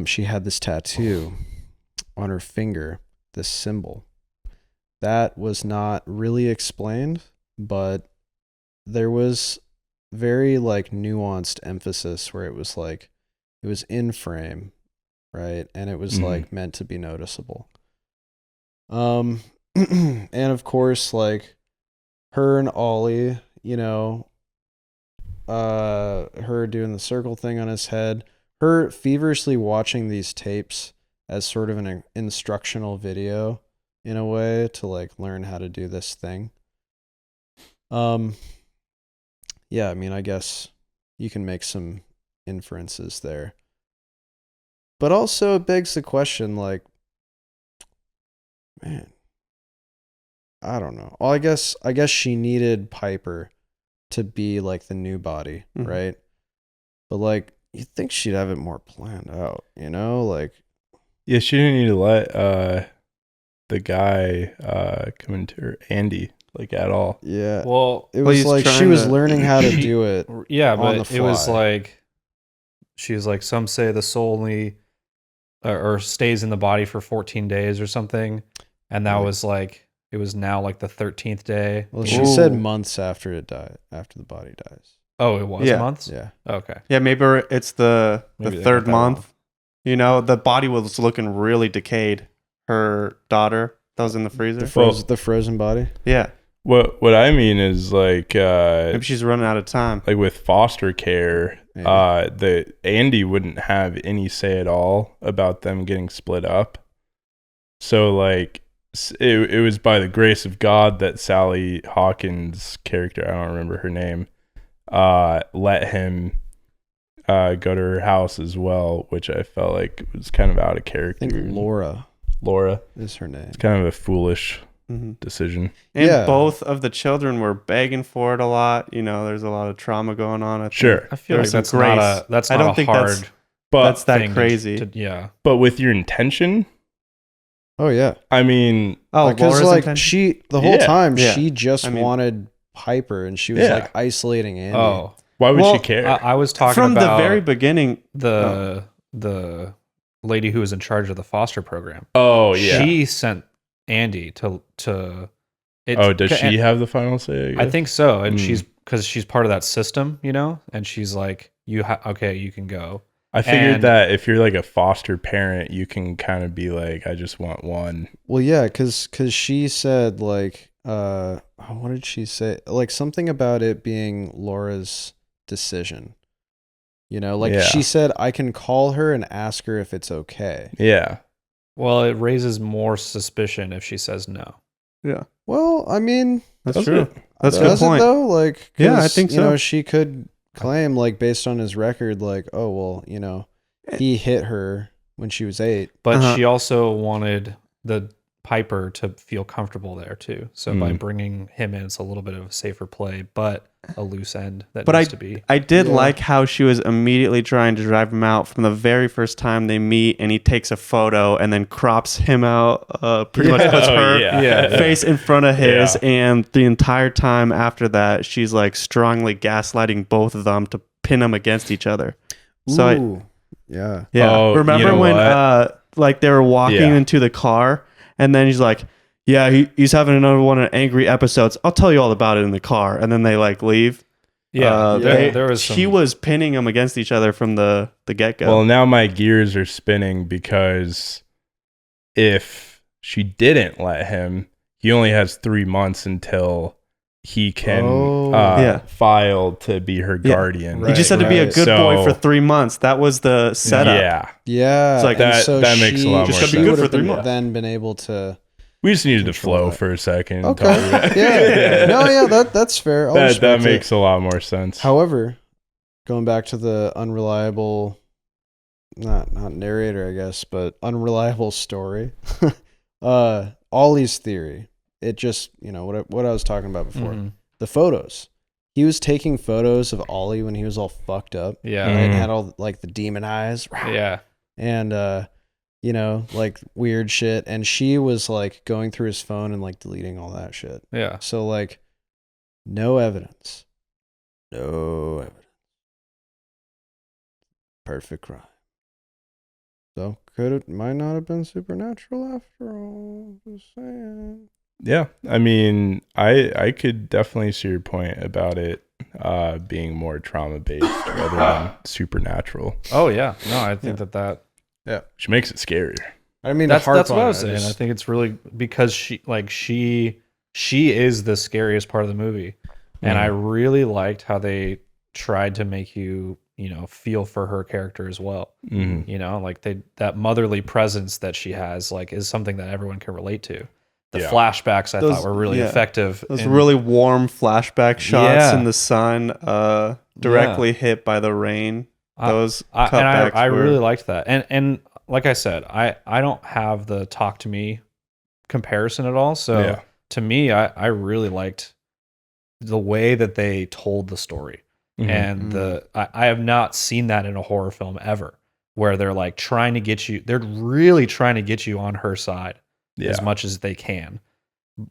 She had this tattoo on her finger, this symbol. That was not really explained, but there was very like nuanced emphasis where it was like, it was in frame, right? And it was like meant to be noticeable. And of course, like her and Ollie, you know, her doing the circle thing on his head, her feverishly watching these tapes as sort of an instructional video in a way to like learn how to do this thing. Yeah, I mean, I guess you can make some inferences there. But also it begs the question, like, man, I don't know. Well, I guess she needed Piper to be like the new body, right? But like, you'd think she'd have it more planned out, you know? Like, yeah, she didn't need to let the guy come into her, Andy, like at all. yeah. Well, It was like she was learning how to She- do it. yeah, on but the it was fly. like she was like, some say the soul only or stays in the body for 14 days or something, and that Right. was like it was now like the 13th day. Well, she said months after it died, after the body dies. Oh, it was Yeah. months. Yeah. Okay. Yeah, maybe it's the Maybe they third got that month. wrong. You know, the body was looking really decayed. Her daughter that was in the freezer. The frozen body. Yeah, What I mean is like maybe she's running out of time. like with foster care, Maybe. the Andy wouldn't have any say at all about them getting split up. So like it was by the grace of God that Sally Hawkins' character, I don't remember her name, let him go to her house as well, which I felt like was kind of out of I character. think Laura is her name. It's kind of a foolish Mhm. decision. And Yeah. both of the children were begging for it a lot. You know, there's a lot of trauma going on. I think. Sure. I feel There like was some that's grace. not a that's I not don't a think hard But that's that thing to- crazy. yeah. but with your intention, Oh yeah. I mean, Oh, Because Laura's like intention? the whole Yeah. time Yeah. she just I mean- wanted Piper, and she was Yeah. like isolating Andy. Oh, why would Well, she care? I was talking from about the very beginning. the lady who was in charge of the foster program. Oh yeah. She sent Andy to. Does she have the final say? I think so, and Mm. she's because she's part of that system, you know, and she's like, okay, you can go. I figured and- that if you're like a foster parent, you can kind of be like, I just want one. Well, yeah, because she said like, what did she say? Like something about it being Laura's decision. You know, like Yeah. she said, I can call her and ask her if it's okay. Yeah. Well, it raises more suspicion if she says no. Yeah, Well, I mean, that's Does true. it? That's a does good point. it though? Like, Yeah, I 'cause, think you know, so. she could claim like based on his record, like, oh well, you know, he hit her when she was 8. But Uh-huh. she also wanted the Piper to feel comfortable there too. So by Mm. bringing him in, it's a little bit of a safer play, but a loose end that But needs to be. I did Yeah. like how she was immediately trying to drive him out from the very first time they meet, and he takes a photo and then crops him out. Pretty much puts Oh, her yeah. face in front of his, Yeah. and the entire time after that, she's like strongly gaslighting both of them to pin them against each other. So Ooh, yeah. yeah, Oh, remember you know when what? like they were walking Yeah. into the car, and then he's like, "Yeah, he's having another one of angry episodes. I'll tell you all about it in the car," and then they like leave. Yeah, there was some, She was pinning them against each other from the get go. Well, now my gears are spinning because if she didn't let him, he only has 3 months until he can Yeah. file to be her Yeah. guardian. Right. he just had to be a good boy So- for 3 months. That was the setup. Yeah. Yeah, It's like and that makes a lot she more sense. would have Good for 3 been- months. then been able to We just needed to control flow that. for a second. Okay. Yeah. No, yeah, that's fair. I'll That respect it. makes a lot more sense. However, going back to the unreliable, not narrator, I guess, but unreliable story. Ollie's theory. It just, what I was talking about before. Mhm. The photos. He was taking photos of Ollie when he was all fucked up. Yeah. Right? And had all like the demon eyes. Yeah. And like weird shit. And she was like going through his phone and like deleting all that shit. Yeah. So like no evidence. No evidence. Perfect crime. So might not have been supernatural after all. Just saying. Yeah, I mean, I could definitely see your point about it being more trauma based rather than supernatural, Oh yeah. No, I think that which makes it scarier. I mean, that's harp what I on was it, saying. I think it's really because she is the scariest part of the movie, and I really liked how they tried to make you feel for her character as well. Like that motherly presence that she has like is something that everyone can relate to. The flashbacks I thought were really effective. Those really warm flashback shots in the sun, directly hit by the rain. Those cutbacks I really liked that. And like I said, I don't have the Talk to Me comparison at all. So to me, I really liked the way that they told the story. And I have not seen that in a horror film ever, where they're like trying to get you, they're really trying to get you on her side as much as they can,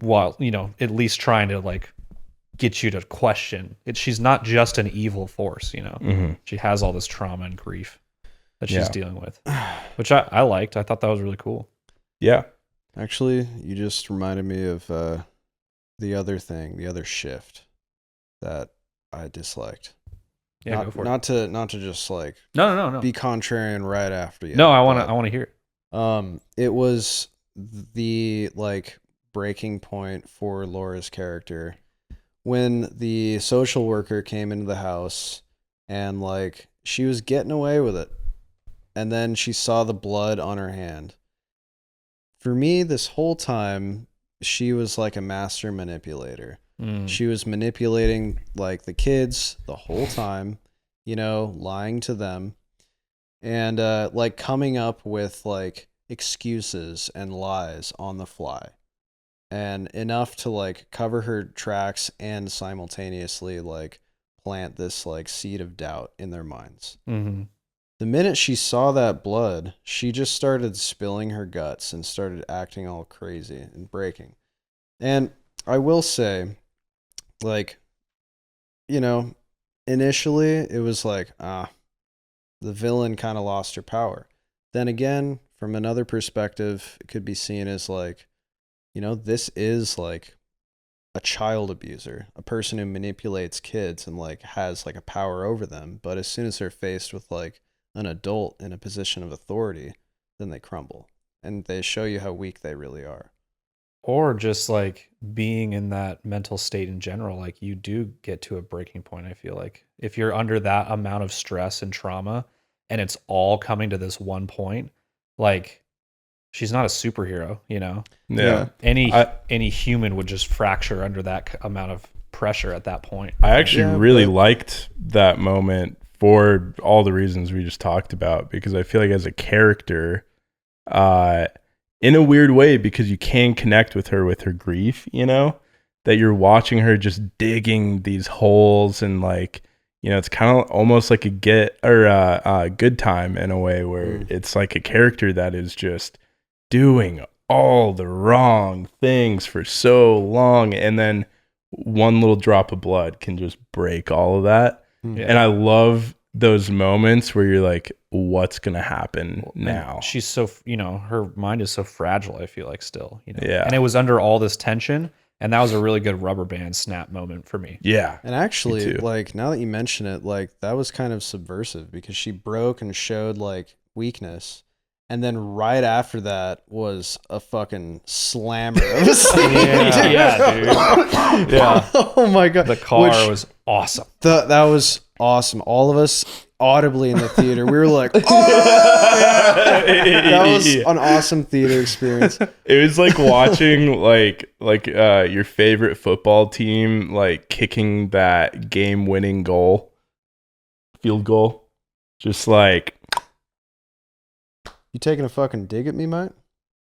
while, at least trying to like get you to question it. She's not just an evil force, she has all this trauma and grief that she's dealing with, which I liked. I thought that was really cool. Yeah. Actually, you just reminded me of the other shift that I disliked. Yeah, go for it. Not to just like No. be contrarian right after you. No, I want to hear it. It was the like breaking point for Laura's character when the social worker came into the house and like she was getting away with it, and then she saw the blood on her hand. For me, this whole time she was like a master manipulator. She was manipulating like the kids the whole time, lying to them, and like coming up with like excuses and lies on the fly, and enough to like cover her tracks and simultaneously like plant this like seed of doubt in their minds. The minute she saw that blood, she just started spilling her guts and started acting all crazy and breaking. And I will say, like, initially it was like, the villain kind of lost her power. Then again, from another perspective, it could be seen as like, this is like a child abuser, a person who manipulates kids and like has like a power over them. But as soon as they're faced with like an adult in a position of authority, then they crumble and they show you how weak they really are. Or just like being in that mental state in general, like you do get to a breaking point. I feel like if you're under that amount of stress and trauma and it's all coming to this one point, like she's not a superhero, Yeah. Any human would just fracture under that amount of pressure at that point. I actually really liked that moment for all the reasons we just talked about, because I feel like as a character, in a weird way, because you can connect with her grief, that you're watching her just digging these holes, and like, it's kind of almost like a Good Time in a way, where it's like a character that is just doing all the wrong things for so long, and then one little drop of blood can just break all of that. And I love those moments where you're like, what's going to happen now? And she's so, her mind is so fragile, I feel like still, Yeah. And it was under all this tension, and that was a really good rubber band snap moment for me. Yeah. And actually, like, now that you mention it, like, that was kind of subversive because she broke and showed like weakness. And then right after that was a fucking slammer of a scene. Yeah, dude. Yeah. Oh my God. The car was awesome. That was awesome. All of us audibly in the theater. We were like, oh! That was an awesome theater experience. It was like watching like your favorite football team like kicking that game-winning field goal. Just like, You taking a fucking dig at me, mate?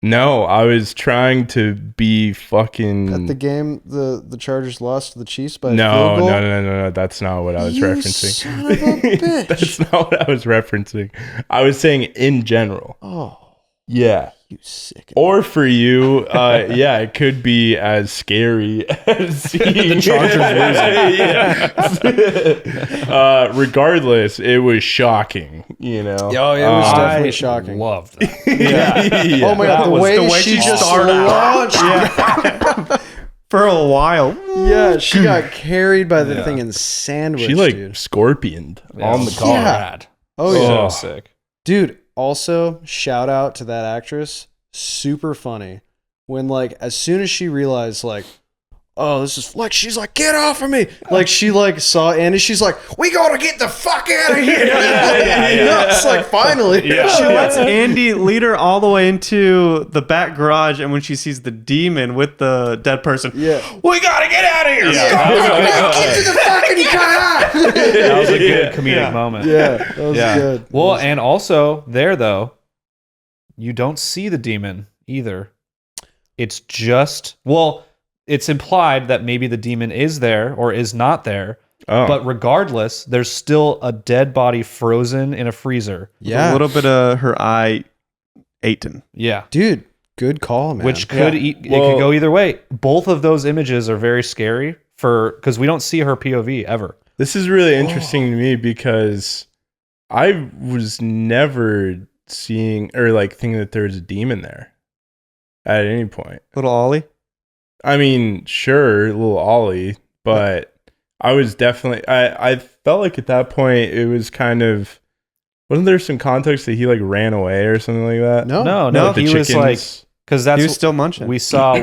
no, I was trying to be fucking. At the game, the Chargers lost to the Chiefs by a No, field goal? no. That's not what I was You referencing. son of a bitch. That's not what I was referencing. I was saying in general. Oh, Yeah. you sick. Or for you, yeah, it could be as scary as the Chargers regardless, it was shocking, you know. Oh, it was definitely I shocking. loved that. Yeah. Oh my god, the way she just launched. For a while. Yeah, she got carried by the thing and sandwiched, She like dude. scorpioned on the car. Yeah. Oh yeah. So sick. Dude, also shout out to that actress. Super funny. When like as soon as she realized like, oh, this is like, she's like, get off of me. Like she like saw Andy, she's like, we gotta get the fuck out of here. It's like finally. She lets Andy lead her all the way into the back garage, and when she sees the demon with the dead person, Yeah. we gotta get out of here. Get to the fucking car. That was a good comedic moment. Yeah, that was good. Well, and also there though, you don't see the demon either. It's just it's implied that maybe the demon is there or is not there. Oh. But regardless, there's still a dead body frozen in a freezer. Yeah. A little bit of her eye eaten. Yeah. Dude, good call, man. Which could it could go either way. Both of those images are very scary because we don't see her POV ever. This is really interesting to me because I was never seeing or like thinking that there was a demon there at any point. Little Ollie. I mean, sure, little Ollie, but I was definitely I felt like at that point it was kind of, wasn't there some context that he like ran away or something like that? No. No, With the he was like, chickens? because He was that's still munching. we saw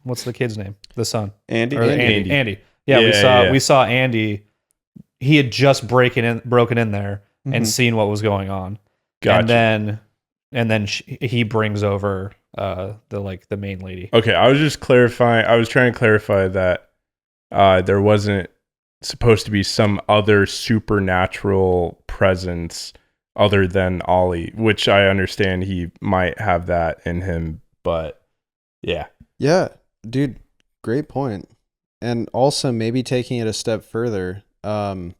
what's the kid's name? The son. Andy. Or Andy. Andy. Yeah, Yeah. we saw Andy. He had just broken in there Mhm. and seen what was going on. Gotcha. And then he brings over the main lady. Okay, I was just clarifying. I was trying to clarify that there wasn't supposed to be some other supernatural presence other than Ollie, which I understand he might have that in him, but yeah. Yeah, dude, great point. And also maybe taking it a step further, when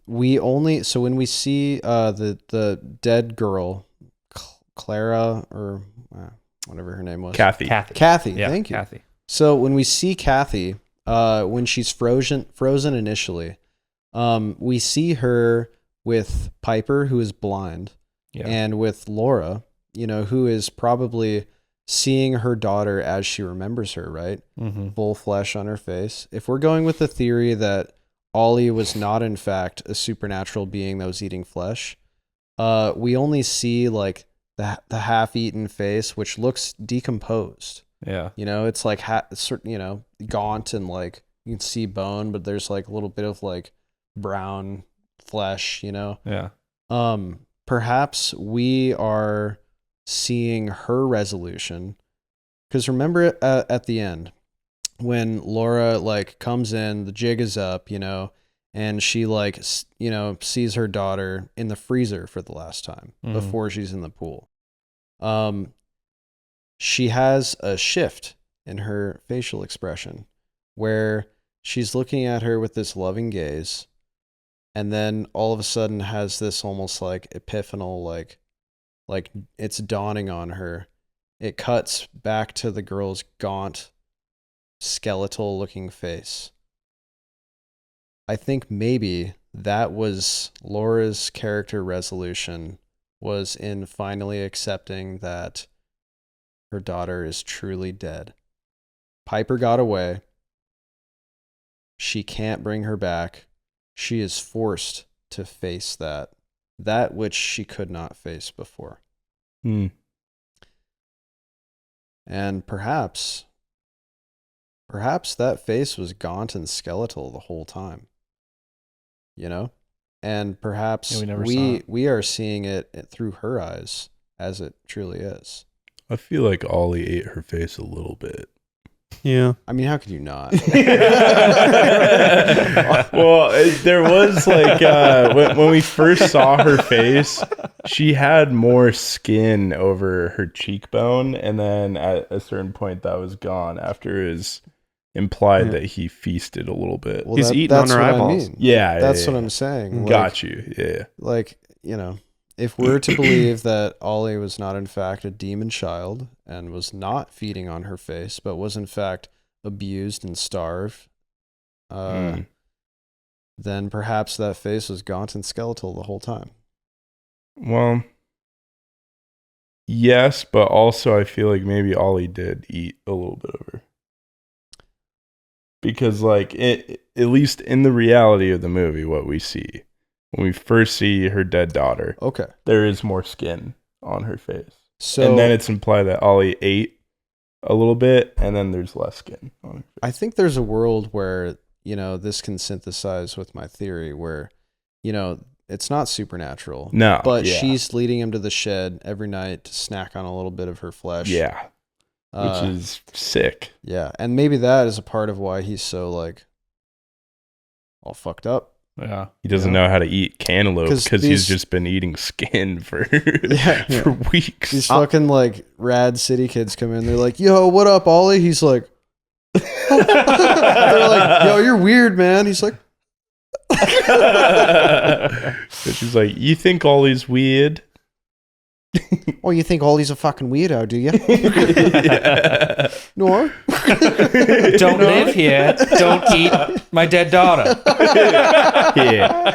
we see the dead girl, Clara or whatever her name was, Kathy. Kathy, Yeah, thank you. Kathy. So when we see Kathy, when she's frozen initially, we see her with Piper, who is blind, and with Laura, who is probably seeing her daughter as she remembers her, right? Mm-hmm. Full flesh on her face. If we're going with the theory that Ollie was not in fact a supernatural being that was eating flesh, we only see like the half-eaten face, which looks decomposed. Yeah. It's like gaunt and like you can see bone, but there's like a little bit of like brown flesh. Yeah. Perhaps we are seeing her resolution, because remember at the end when Laura like comes in, the jig is up, and she like sees her daughter in the freezer for the last time before she's in the pool. She has a shift in her facial expression where she's looking at her with this loving gaze, and then all of a sudden has this almost like epiphanal like it's dawning on her. It cuts back to the girl's gaunt, skeletal looking face. I think maybe that was Laura's character resolution, was in finally accepting that her daughter is truly dead. Piper got away. She can't bring her back. She is forced to face that which she could not face before. And perhaps that face was gaunt and skeletal the whole time. you know? And perhaps Yeah, we never saw it. we are seeing it through her eyes as it truly is. I feel like Ollie ate her face a little bit. Yeah. I mean, how could you not? Well, there was like when we first saw her face, she had more skin over her cheekbone, and then at a certain point that was gone after it was implied that he feasted a little bit. Well, He's eating on that's her what eyeballs. I mean. Yeah, That's yeah, what I'm saying. Got you. Yeah. Like, you know, if we're to believe that Ollie was not in fact a demon child and was not feeding on her face, but was in fact abused and starved, then perhaps that face was gaunt and skeletal the whole time. Well, yes, but also I feel like maybe Ollie did eat a little bit of her. Because like at least in the reality of the movie, what we see when we first see her dead daughter, Okay. there is more skin on her face. So And then it's implied that Ollie ate a little bit and then there's less skin on her face. I think there's a world where, you know, this can synthesize with my theory where, you know, it's not supernatural. No. But yeah. she's leading him to the shed every night to snack on a little bit of her flesh. Yeah. Which is sick. Yeah. And maybe that is a part of why he's so like all fucked up. Yeah. He doesn't know how to eat cantaloupe 'Cause because he's these- just been eating skin for Yeah. for weeks. These fucking like rad city kids come in. They're like, "Yo, what up, Ollie?" He's like, they're like, "Yo, you're weird, man." He's like, So she's like, "You think Ollie's weird?" "Oh, you think Ollie's a fucking weirdo, do you?" Yeah. No. Don't live here. Don't eat my dead daughter. Yeah.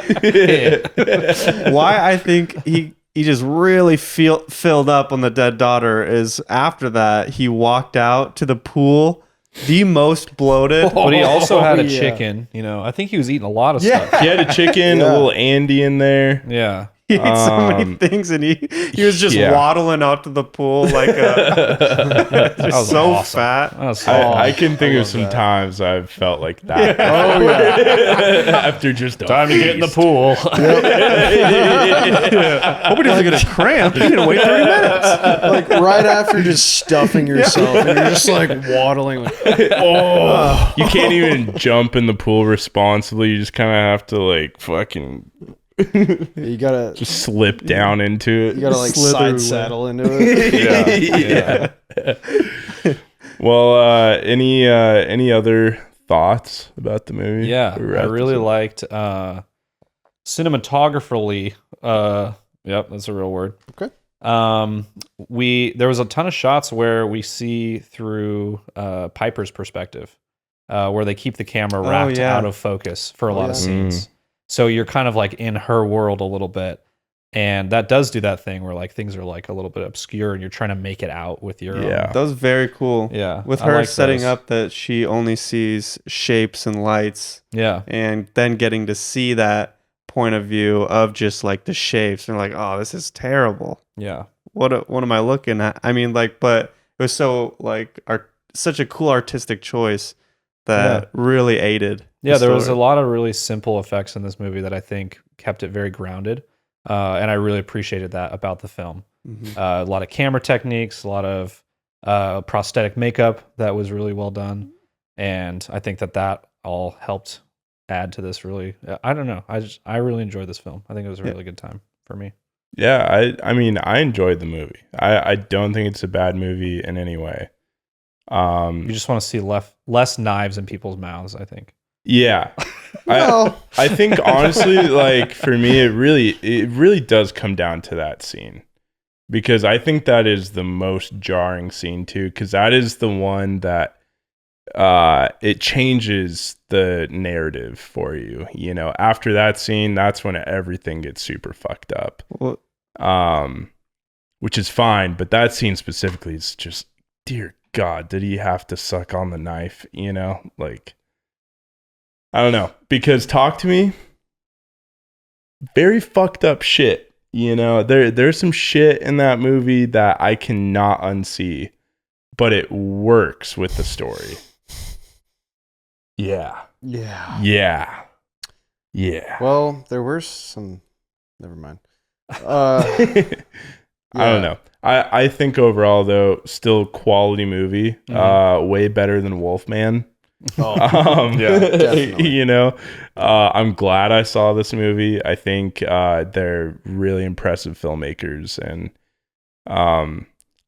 Why I think he just really filled up on the dead daughter is after that he walked out to the pool, the most bloated. But he also had a yeah. chicken. You know, I think he was eating a lot of Yeah. stuff. He had a chicken, a little Andy in there. Yeah. He ate so many things, and he was just yeah. waddling out to the pool like That just was so awesome. fat. That was so I can think I of love some that. times I've felt like that. Oh yeah. After just a time to get in the feast. pool. Hope he doesn't get a cramp. He's gonna wait 30 minutes. Like right after just stuffing yourself, and you're just like waddling. Like, Oh, you can't even jump in the pool responsibly. You just kind of have to like fucking you gotta just slip down into it. you gotta like slither side away. saddle into it. Yeah. Well, any other thoughts about the movie? Yeah, We I wrap really this up. liked cinematographically. Yep, that's a real word. Okay. There was a ton of shots where we see through Piper's perspective, where they keep the camera wrapped yeah. out of focus for a lot of yeah. scenes. So you're kind of like in her world a little bit. And that does do that thing where like things are like a little bit obscure and you're trying to make it out with your Yeah. That was very cool. Yeah, With I her like setting those. up that she only sees shapes and lights, Yeah. and then getting to see that point of view of just like the shapes, and like, oh, this is terrible. Yeah. What am I looking at? I mean, like, but it was so like such a cool artistic choice that really aided. Yeah, the there was a story. lot of really simple effects in this movie that I think kept it very grounded. And I really appreciated that about the film. Mhm. A lot of camera techniques, a lot of prosthetic makeup that was really well done. And I think that all helped add to this really. I don't know. I really enjoyed this film. I think it was a really good time for me. Yeah, I mean, I enjoyed the movie. I don't think it's a bad movie in any way. You just want to see less knives in people's mouths, I think. Yeah. No. I think honestly, like for me, it really does come down to that scene, because I think that is the most jarring scene too, because that is the one that it changes the narrative for you. You know, after that scene, that's when everything gets super fucked up. Well, Which is fine, but that scene specifically is just, dear God, did he have to suck on the knife? You know, like. I don't know, because Talk to Me, very fucked up shit. You know, there's some shit in that movie that I cannot unsee, but it works with the story. Yeah. Yeah. Yeah. Yeah. Well, there were some. Never mind. I don't know. I think overall though, still quality movie. Way better than Wolfman. Yeah, definitely. You know, I'm glad I saw this movie. I think they're really impressive filmmakers, and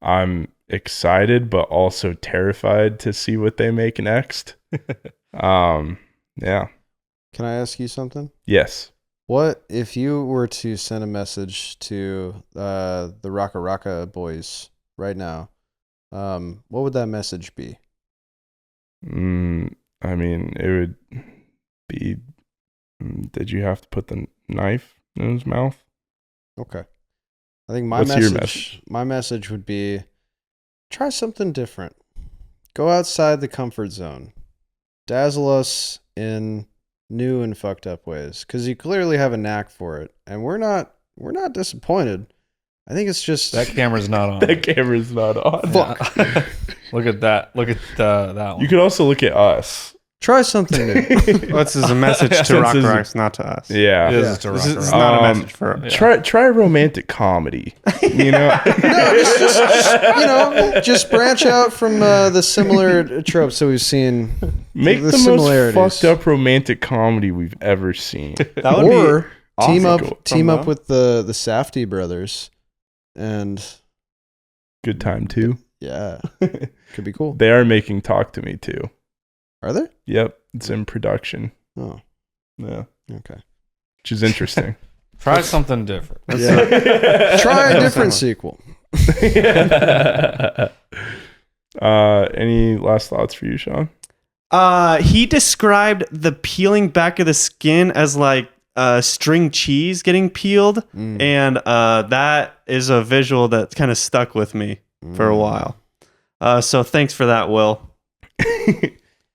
I'm excited but also terrified to see what they make next. Yeah. Can I ask you something? Yes. What if you were to send a message to the Raka Raka boys right now? What would that message be? I mean, it would be, did you have to put the knife in his mouth? Okay. I think my What's your message would be try something different. Go outside the comfort zone. Dazzle us in new and fucked up ways, because you clearly have a knack for it, and we're not disappointed. I think it's just that camera's not on. That camera's not on. Fuck. Look at that. Look at that one. You could also look at us. Try something new. This is a message to Rock Rocks, not to us. Yeah. It is to This Rock is Rock. not a message for us. Try a romantic comedy. You know? No, just just branch out from the similar tropes that we've seen. Make the most similarities. fucked up romantic comedy we've ever seen. That would Or be team awesome. up team up with the Safdie brothers, and Good time too. yeah, could be cool. They are making Talk to Me too. Are they? Yep. It's in production. Oh, Yeah. okay. Which is interesting. Try something different. Yeah. Try a different sequel. Any last thoughts for you, Sean? He described the peeling back of the skin as like string cheese getting peeled, and that is a visual that kind of stuck with me for a while. So thanks for that, Will.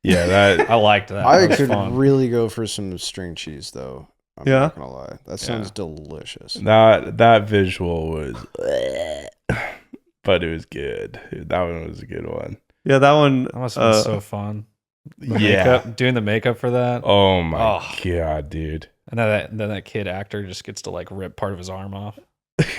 Yeah, that I liked that. I That was could fun. really go for some string cheese, though. I'm Yeah? not gonna lie. That sounds delicious. that visual was, but it was good. That one was a good one. Yeah, that one. That must have been so fun. The Yeah. makeup, doing the makeup for that. Oh my Oh. god, dude. And then that kid actor just gets to like rip part of his arm off.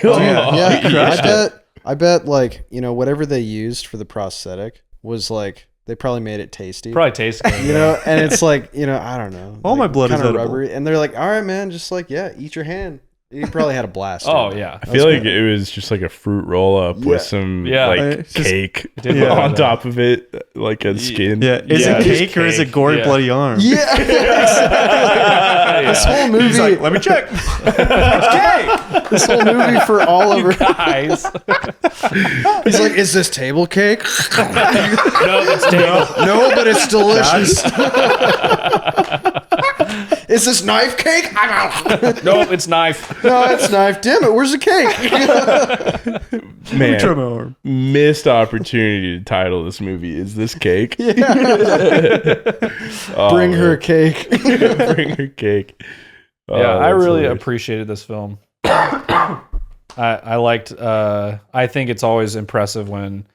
Yeah, I bet like, whatever they used for the prosthetic was like, they probably made it tasty. Probably tastes good. And it's like, I don't know. All my blood is kinda edible. rubbery. And they're like, all right, man, just like, eat your hand. He probably had a blast. Oh doing it. yeah. I feel like it was just like a fruit roll up Yeah. with some Yeah. like It's just- cake did look on like that. top of it, like a skin. Yeah, is Yeah, it just cake or is it cake. gory Yeah. bloody arm? Yeah, exactly. This whole movie, He's like, let me check. this whole movie for Oliver. Guys. He's like, is this table cake? No, it's table. No, but it's delicious. Is this knife cake? Nope, it's knife. No, it's knife. Damn it, where's the cake? Man, Try my arm. missed opportunity to title this movie. Is this cake? Oh, Bring her man. a cake. Bring her cake. Oh, Yeah, I that's really hilarious. appreciated this film. I liked. I think it's always impressive when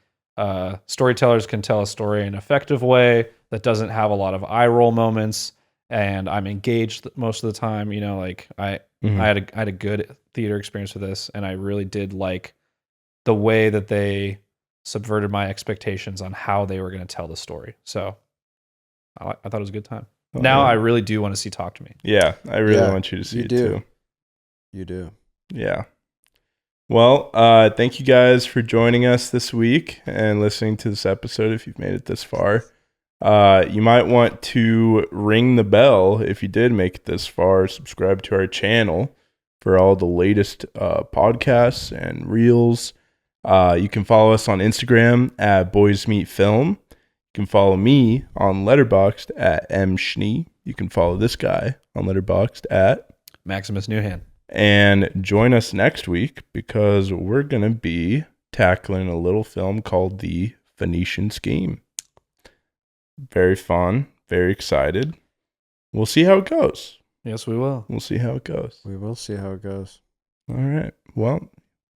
storytellers can tell a story in an effective way that doesn't have a lot of eye roll moments, and I'm engaged most of the time. I had a good theater experience with this, and I really did like the way that they subverted my expectations on how they were going to tell the story. So I thought it was a good time. Oh, Now yeah. I really do want to see Talk to Me. Yeah, I really Yeah, want you to see you it do. too. You do. Yeah. Well, thank you guys for joining us this week and listening to this episode. If you've made it this far, you might want to ring the bell if you did make it this far. Subscribe to our channel for all the latest podcasts and reels. You can follow us on Instagram at Boys Meet Film. You can follow me on Letterboxd at mschnee. You can follow this guy on Letterboxd at Maximus Newhand. and join us next week because we're going to be tackling a little film called The Phoenician Scheme. Very fun. Very excited. We'll see how it goes. Yes, we will. We'll see how it goes. We will see how it goes. All right. Well,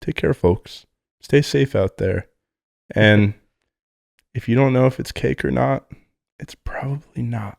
take care, folks. Stay safe out there. And if you don't know if it's cake or not, it's probably not.